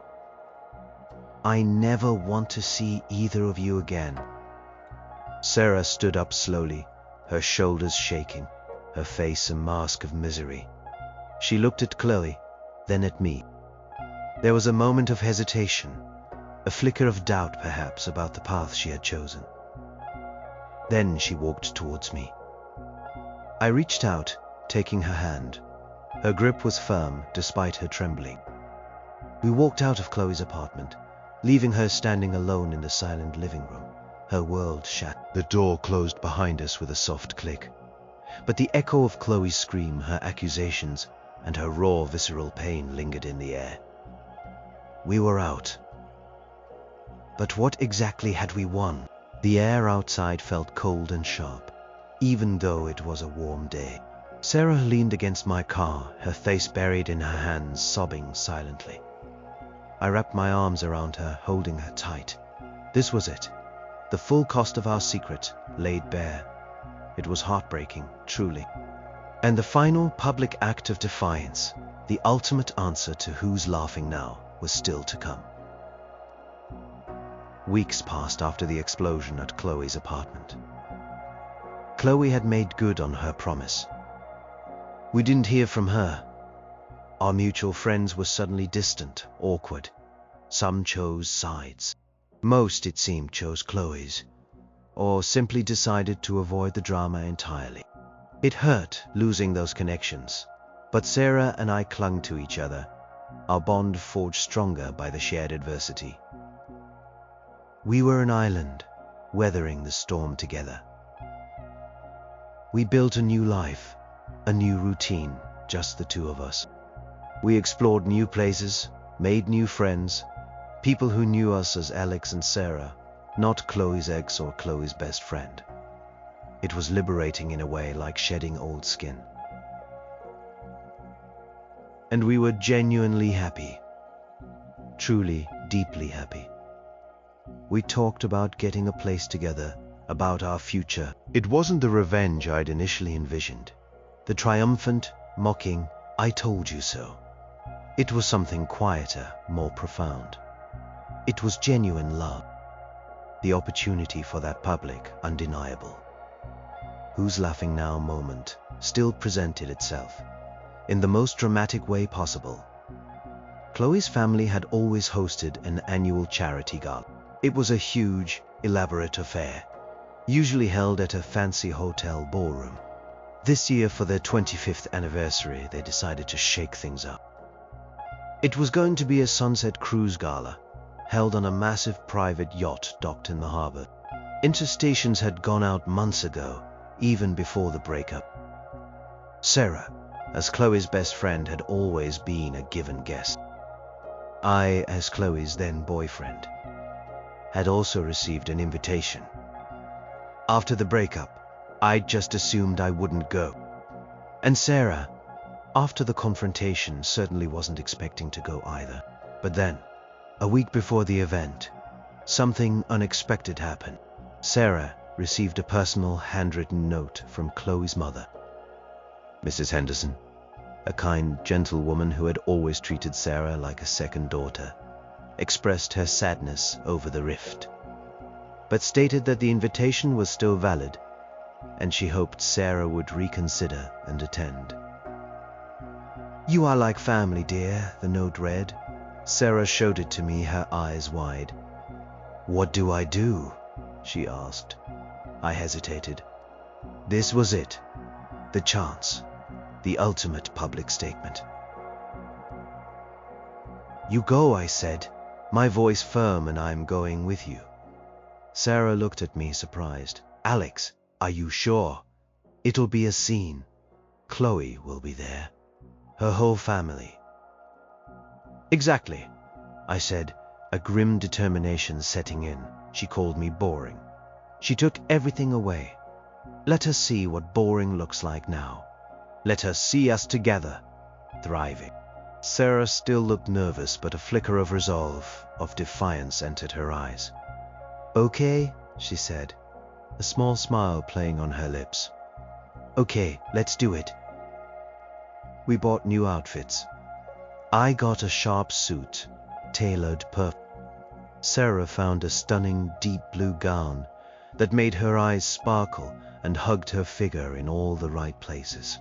I never want to see either of you again. Sarah stood up slowly, her shoulders shaking, her face a mask of misery. She looked at Chloe, then at me. There was a moment of hesitation, a flicker of doubt perhaps about the path she had chosen. Then she walked towards me. I reached out, taking her hand. Her grip was firm despite her trembling. We walked out of Chloe's apartment, leaving her standing alone in the silent living room, her world shattered. The door closed behind us with a soft click, but the echo of Chloe's scream, her accusations, and her raw, visceral pain lingered in the air. We were out. But what exactly had we won? The air outside felt cold and sharp, even though it was a warm day. Sarah leaned against my car, her face buried in her hands, sobbing silently. I wrapped my arms around her, holding her tight. This was it. The full cost of our secret, laid bare. It was heartbreaking, truly. And the final public act of defiance, the ultimate answer to who's laughing now, was still to come. Weeks passed after the explosion at Chloe's apartment. Chloe had made good on her promise. We didn't hear from her. Our mutual friends were suddenly distant, awkward. Some chose sides. Most, it seemed, chose Chloe's, or simply decided to avoid the drama entirely. It hurt losing those connections, but Sarah and I clung to each other, our bond forged stronger by the shared adversity. We were an island, weathering the storm together. We built a new life, a new routine, just the two of us. We explored new places, made new friends, people who knew us as Alex and Sarah, not Chloe's ex or Chloe's best friend. It was liberating in a way, like shedding old skin. And we were genuinely happy. Truly, deeply happy. We talked about getting a place together, about our future. It wasn't the revenge I'd initially envisioned. The triumphant, mocking, I told you so. It was something quieter, more profound. It was genuine love. The opportunity for that public, undeniable "who's laughing now" moment still presented itself, in the most dramatic way possible. Chloe's family had always hosted an annual charity gala. It was a huge, elaborate affair, usually held at a fancy hotel ballroom. This year, for their 25th anniversary, they decided to shake things up. It was going to be a sunset cruise gala, held on a massive private yacht docked in the harbor. Invitations had gone out months ago, even before the breakup. Sarah, as Chloe's best friend, had always been a given guest. I, as Chloe's then boyfriend, had also received an invitation. After the breakup, I'd just assumed I wouldn't go. And Sarah, after the confrontation, certainly wasn't expecting to go either. But then, a week before the event, something unexpected happened. Sarah received a personal handwritten note from Chloe's mother. Mrs. Henderson, a kind, gentle woman who had always treated Sarah like a second daughter, expressed her sadness over the rift, but stated that the invitation was still valid, and she hoped Sarah would reconsider and attend. "You are like family, dear," the note read. Sarah showed it to me, her eyes wide. "What do I do?" she asked. I hesitated. This was it, the chance, the ultimate public statement. "You go," I said, my voice firm, "and I'm going with you." Sarah looked at me, surprised. "Alex, are you sure? It'll be a scene. Chloe will be there. Her whole family." "Exactly," I said, a grim determination setting in. She called me boring. She took everything away. Let her see what boring looks like now. Let her see us together, thriving. Sarah still looked nervous, but a flicker of resolve, of defiance entered her eyes. "Okay," she said, a small smile playing on her lips. "Okay, let's do it." We bought new outfits. I got a sharp suit, tailored perfect. Sarah found a stunning deep blue gown that made her eyes sparkle and hugged her figure in all the right places.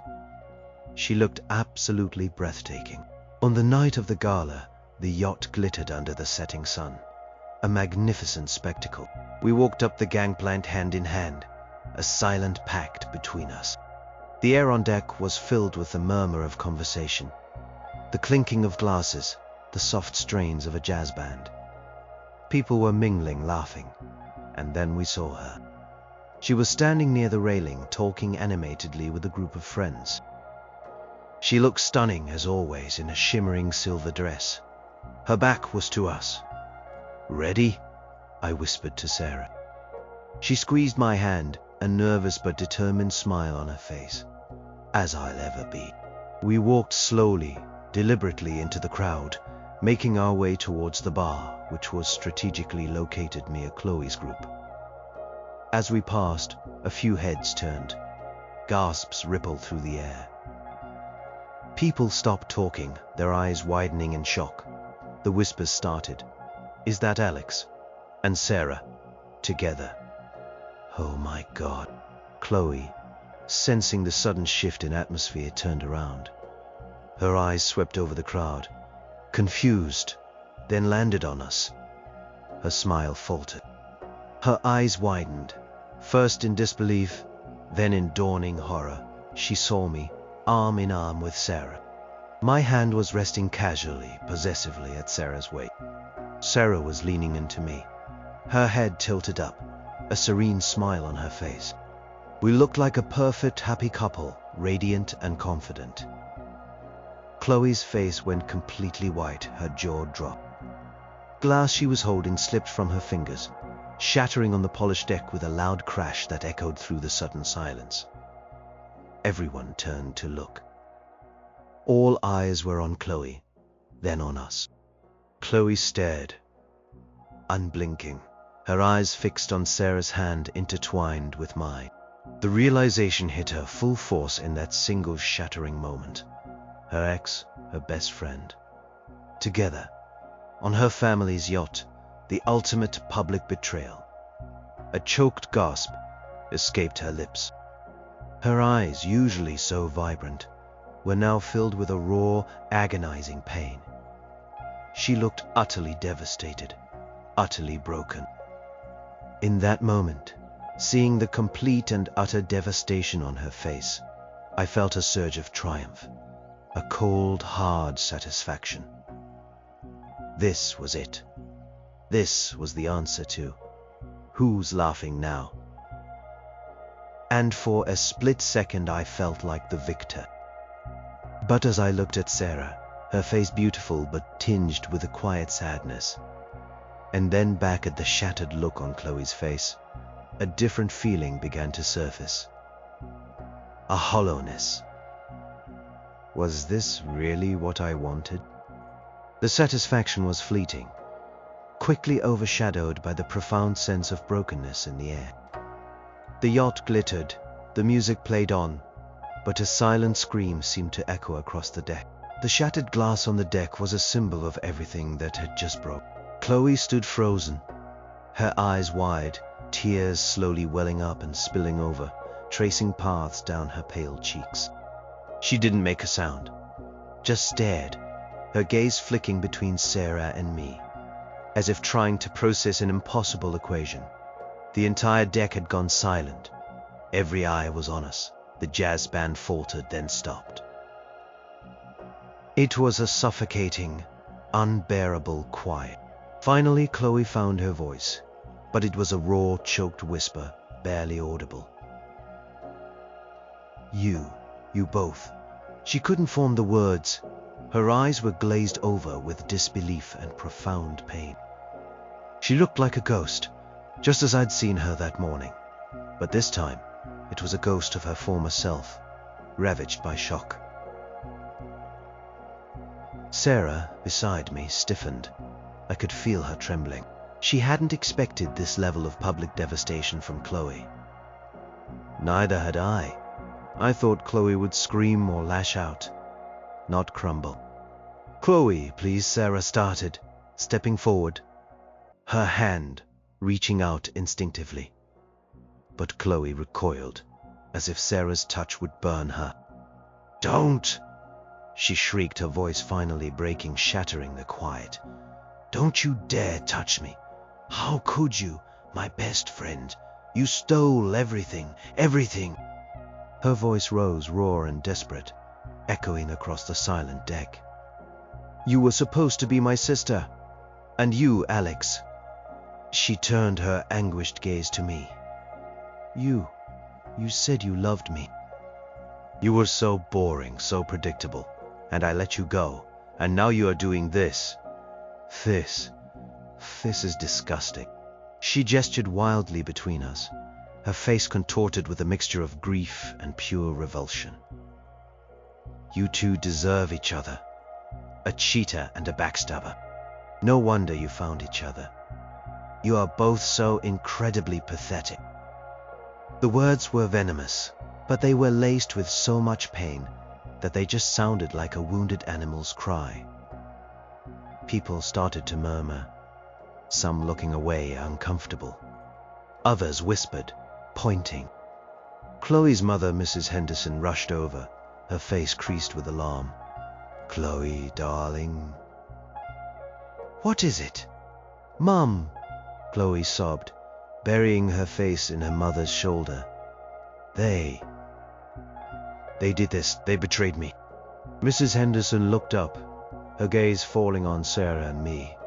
She looked absolutely breathtaking. On the night of the gala, the yacht glittered under the setting sun, a magnificent spectacle. We walked up the gangplank hand in hand, a silent pact between us. The air on deck was filled with the murmur of conversation, the clinking of glasses, the soft strains of a jazz band. People were mingling, laughing, and then we saw her. She was standing near the railing, talking animatedly with a group of friends. She looked stunning, as always, in a shimmering silver dress. Her back was to us. "Ready?" I whispered to Sarah. She squeezed my hand, a nervous but determined smile on her face. "As I'll ever be." We walked slowly, deliberately into the crowd, making our way towards the bar, which was strategically located near Chloe's group. As we passed, a few heads turned. Gasps rippled through the air. People stopped talking, their eyes widening in shock. The whispers started. "Is that Alex?" And Sarah, together. Oh my God. Chloe, sensing the sudden shift in atmosphere, turned around. Her eyes swept over the crowd, confused, then landed on us. Her smile faltered. Her eyes widened, first in disbelief, then in dawning horror. She saw me, arm in arm with Sarah. My hand was resting casually, possessively at Sarah's waist. Sarah was leaning into me, her head tilted up, a serene smile on her face. We looked like a perfect, happy couple, radiant and confident. Chloe's face went completely white, her jaw dropped. Glass she was holding slipped from her fingers, shattering on the polished deck with a loud crash that echoed through the sudden silence. Everyone turned to look. All eyes were on Chloe, then on us. Chloe stared, unblinking, her eyes fixed on Sarah's hand intertwined with mine. The realization hit her full force in that single shattering moment. Her ex, her best friend, together, on her family's yacht, the ultimate public betrayal. A choked gasp escaped her lips. Her eyes, usually so vibrant, were now filled with a raw, agonizing pain. She looked utterly devastated, utterly broken. In that moment, seeing the complete and utter devastation on her face, I felt a surge of triumph, a cold, hard satisfaction. This was it. This was the answer to who's laughing now? And for a split second I felt like the victor. But as I looked at Sarah, her face beautiful but tinged with a quiet sadness, and then back at the shattered look on Chloe's face, a different feeling began to surface. A hollowness. Was this really what I wanted? The satisfaction was fleeting, quickly overshadowed by the profound sense of brokenness in the air. The yacht glittered, the music played on, but a silent scream seemed to echo across the deck. The shattered glass on the deck was a symbol of everything that had just broke. Chloe stood frozen, her eyes wide, tears slowly welling up and spilling over, tracing paths down her pale cheeks. She didn't make a sound, just stared, her gaze flicking between Sarah and me, as if trying to process an impossible equation. The entire deck had gone silent. Every eye was on us. The jazz band faltered, then stopped. It was a suffocating, unbearable quiet. Finally, Chloe found her voice, but it was a raw, choked whisper, barely audible. You both. She couldn't form the words. Her eyes were glazed over with disbelief and profound pain. She looked like a ghost, just as I'd seen her that morning. But this time, it was a ghost of her former self, ravaged by shock. Sarah, beside me, stiffened. I could feel her trembling. She hadn't expected this level of public devastation from Chloe. Neither had I. I thought Chloe would scream or lash out, not crumble. "Chloe, please," Sarah started, stepping forward, her hand reaching out instinctively. But Chloe recoiled, as if Sarah's touch would burn her. "Don't!" she shrieked, her voice finally breaking, shattering the quiet. "Don't you dare touch me! How could you, my best friend? You stole everything, everything!" Her voice rose, raw and desperate, echoing across the silent deck. "You were supposed to be my sister. And you, Alex." She turned her anguished gaze to me. You said you loved me." "You were so boring, so predictable, and I let you go, and now you are doing this. This is disgusting." She gestured wildly between us, her face contorted with a mixture of grief and pure revulsion. "You two deserve each other. A cheater and a backstabber. No wonder you found each other. You are both so incredibly pathetic." The words were venomous, but they were laced with so much pain that they just sounded like a wounded animal's cry. People started to murmur, some looking away uncomfortable. Others whispered, pointing. Chloe's mother, Mrs. Henderson, rushed over, her face creased with alarm. "Chloe, darling." "What is it?" "Mum," Chloe sobbed, burying her face in her mother's shoulder. They did this. They betrayed me." Mrs. Henderson looked up, her gaze falling on Sarah and me,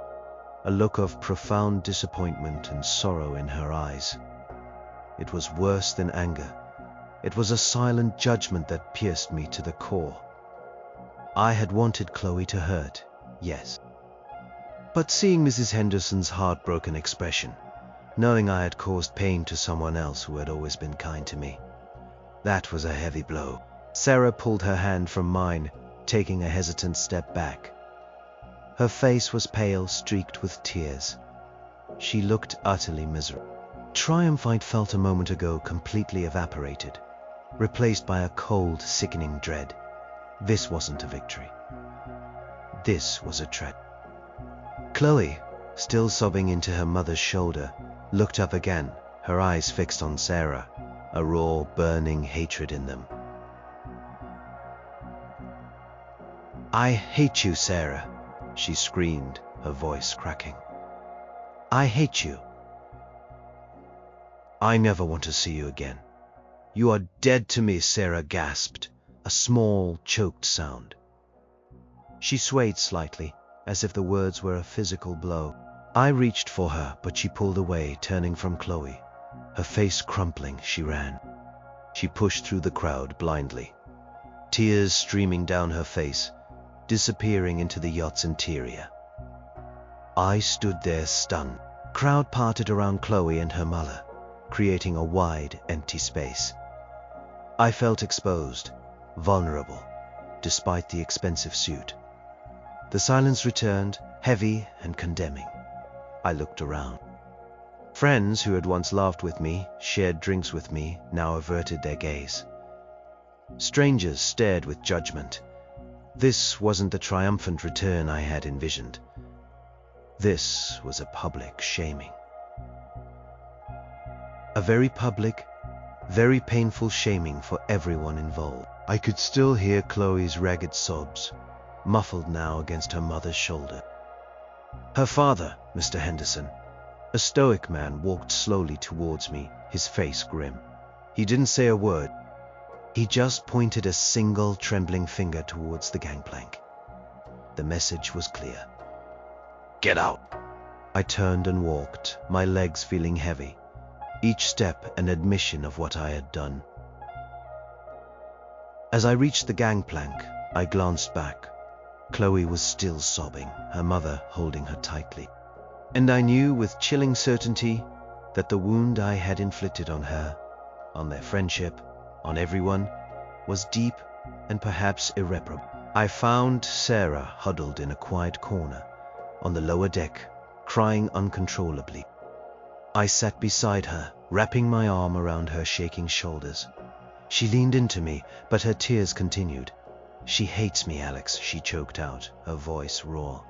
a look of profound disappointment and sorrow in her eyes. It was worse than anger. It was a silent judgment that pierced me to the core. I had wanted Chloe to hurt, yes. But seeing Mrs. Henderson's heartbroken expression, knowing I had caused pain to someone else who had always been kind to me, that was a heavy blow. Sarah pulled her hand from mine, taking a hesitant step back. Her face was pale, streaked with tears. She looked utterly miserable. Triumph I'd felt a moment ago completely evaporated, replaced by a cold, sickening dread. This wasn't a victory. This was a tragedy. Chloe, still sobbing into her mother's shoulder, looked up again, her eyes fixed on Sarah, a raw, burning hatred in them. "I hate you, Sarah," she screamed, her voice cracking. "I hate you. I never want to see you again. You are dead to me," Sarah gasped, a small, choked sound. She swayed slightly, as if the words were a physical blow. I reached for her, but she pulled away, turning from Chloe. Her face crumpling, she ran. She pushed through the crowd blindly, tears streaming down her face, disappearing into the yacht's interior. I stood there stunned. Crowd parted around Chloe and her mother, creating a wide, empty space. I felt exposed, vulnerable, despite the expensive suit. The silence returned, heavy and condemning. I looked around. Friends who had once laughed with me, shared drinks with me, now averted their gaze. Strangers stared with judgment. This wasn't the triumphant return I had envisioned. This was a public shaming. A very public, very painful shaming for everyone involved. I could still hear Chloe's ragged sobs, muffled now against her mother's shoulder. Her father, Mr. Henderson, a stoic man, walked slowly towards me, his face grim. He didn't say a word. He just pointed a single trembling finger towards the gangplank. The message was clear. "Get out!" I turned and walked, my legs feeling heavy, each step an admission of what I had done. As I reached the gangplank, I glanced back. Chloe was still sobbing, her mother holding her tightly. And I knew with chilling certainty that the wound I had inflicted on her, on their friendship, on everyone, was deep and perhaps irreparable. I found Sarah huddled in a quiet corner on the lower deck, crying uncontrollably. I sat beside her, wrapping my arm around her shaking shoulders. She leaned into me, but her tears continued. "She hates me, Alex," she choked out, her voice raw.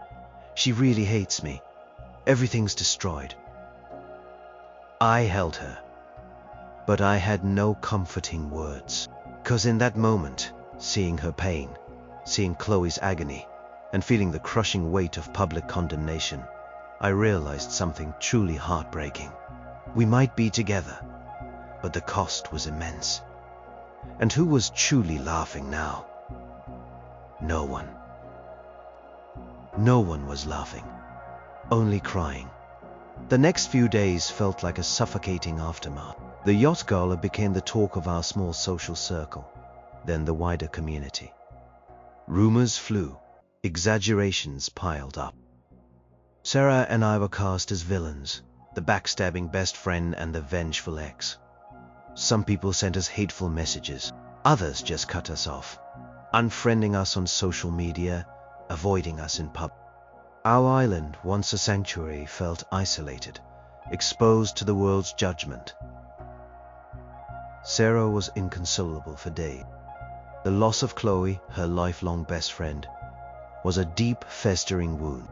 "She really hates me. Everything's destroyed." I held her, but I had no comforting words. 'Cause in that moment, seeing her pain, seeing Chloe's agony, and feeling the crushing weight of public condemnation, I realized something truly heartbreaking. We might be together, but the cost was immense. And who was truly laughing now? No one. No one was laughing, only crying. The next few days felt like a suffocating aftermath. The yacht gala became the talk of our small social circle, then the wider community. Rumors flew, exaggerations piled up. Sarah and I were cast as villains, the backstabbing best friend and the vengeful ex. Some people sent us hateful messages, others just cut us off, unfriending us on social media, avoiding us in pub. Our island, once a sanctuary, felt isolated, exposed to the world's judgment. Sarah was inconsolable for days. The loss of Chloe, her lifelong best friend, was a deep, festering wound.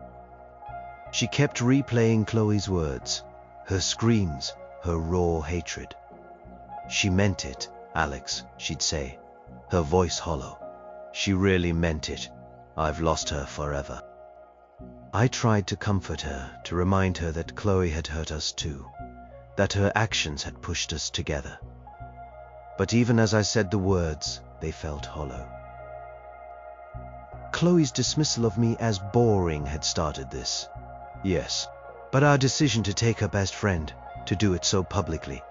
She kept replaying Chloe's words, her screams, her raw hatred. "She meant it, Alex," she'd say, her voice hollow. "She really meant it. I've lost her forever." I tried to comfort her, to remind her that Chloe had hurt us too, that her actions had pushed us together. But even as I said the words, they felt hollow. Chloe's dismissal of me as boring had started this. Yes, but our decision to take her best friend, to do it so publicly,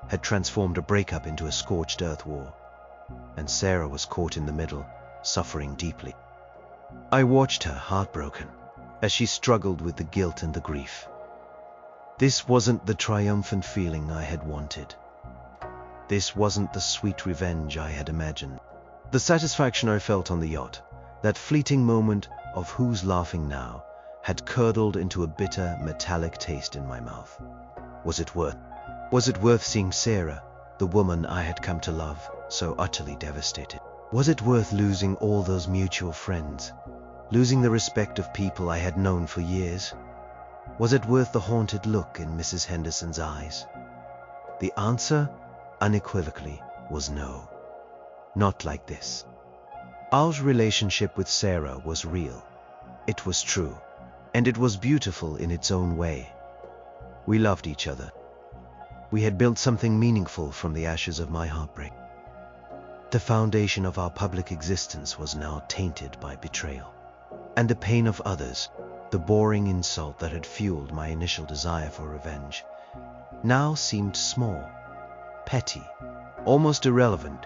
had transformed a breakup into a scorched earth war. And Sarah was caught in the middle, suffering deeply. I watched her, heartbroken, as she struggled with the guilt and the grief. This wasn't the triumphant feeling I had wanted. This wasn't the sweet revenge I had imagined. The satisfaction I felt on the yacht, that fleeting moment of who's laughing now, had curdled into a bitter, metallic taste in my mouth. Was it worth seeing Sarah, the woman I had come to love, so utterly devastated? Was it worth losing all those mutual friends, losing the respect of people I had known for years? Was it worth the haunted look in Mrs. Henderson's eyes? The answer, unequivocally, was no. Not like this. Our relationship with Sarah was real. It was true, and it was beautiful in its own way. We loved each other. We had built something meaningful from the ashes of my heartbreak. The foundation of our public existence was now tainted by betrayal. And the pain of others, the boring insult that had fueled my initial desire for revenge, now seemed small, petty, almost irrelevant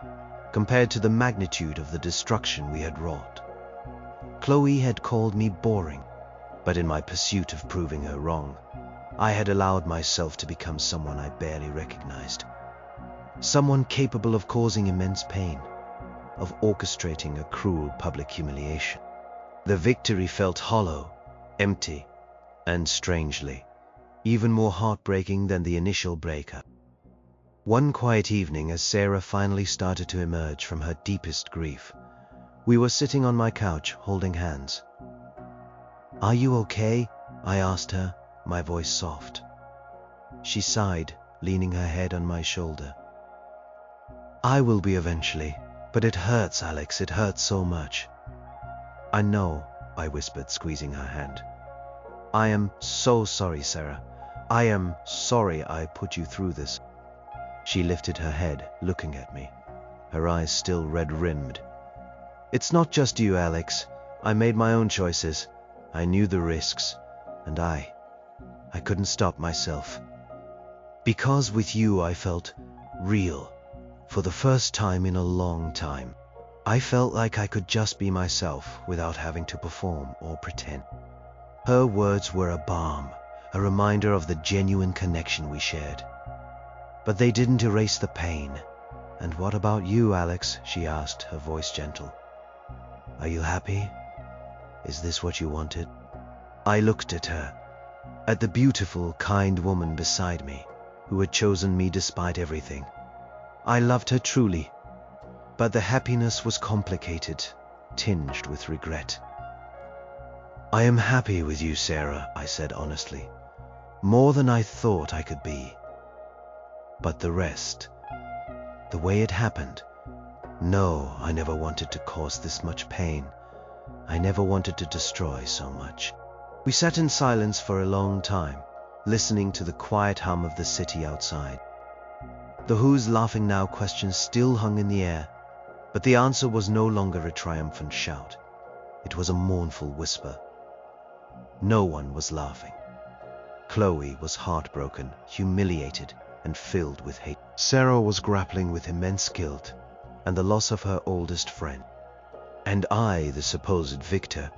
compared to the magnitude of the destruction we had wrought. Chloe had called me boring, but in my pursuit of proving her wrong, I had allowed myself to become someone I barely recognized. Someone capable of causing immense pain, of orchestrating a cruel public humiliation. The victory felt hollow, empty, and strangely, even more heartbreaking than the initial breakup. One quiet evening, as Sarah finally started to emerge from her deepest grief, we were sitting on my couch holding hands. "Are you okay?" I asked her, my voice soft. She sighed, leaning her head on my shoulder. "I will be eventually, but it hurts, Alex, it hurts so much." "I know," I whispered, squeezing her hand. "I am so sorry, Sarah. I am sorry I put you through this." She lifted her head, looking at me, her eyes still red-rimmed. "It's not just you, Alex. I made my own choices. I knew the risks, and I couldn't stop myself. Because with you I felt real, for the first time in a long time. I felt like I could just be myself without having to perform or pretend." Her words were a balm, a reminder of the genuine connection we shared. But they didn't erase the pain. "And what about you, Alex?" she asked, her voice gentle. "Are you happy? Is this what you wanted?" I looked at her, at the beautiful, kind woman beside me, who had chosen me despite everything. I loved her truly, but the happiness was complicated, tinged with regret. "I am happy with you, Sarah," I said honestly. "More than I thought I could be. But the rest, the way it happened, no, I never wanted to cause this much pain. I never wanted to destroy so much." We sat in silence for a long time, listening to the quiet hum of the city outside. The "who's laughing now" question still hung in the air, but the answer was no longer a triumphant shout. It was a mournful whisper. No one was laughing. Chloe was heartbroken, humiliated, and filled with hate. Sarah was grappling with immense guilt and the loss of her oldest friend. And I, the supposed victor,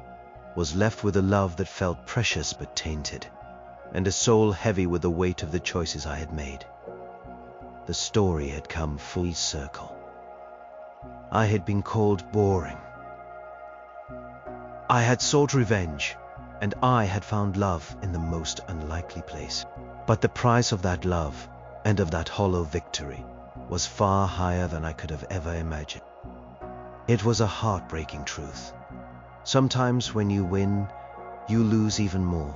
was left with a love that felt precious but tainted, and a soul heavy with the weight of the choices I had made. The story had come full circle. I had been called boring. I had sought revenge, and I had found love in the most unlikely place. But the price of that love, and of that hollow victory, was far higher than I could have ever imagined. It was a heartbreaking truth. Sometimes when you win, you lose even more.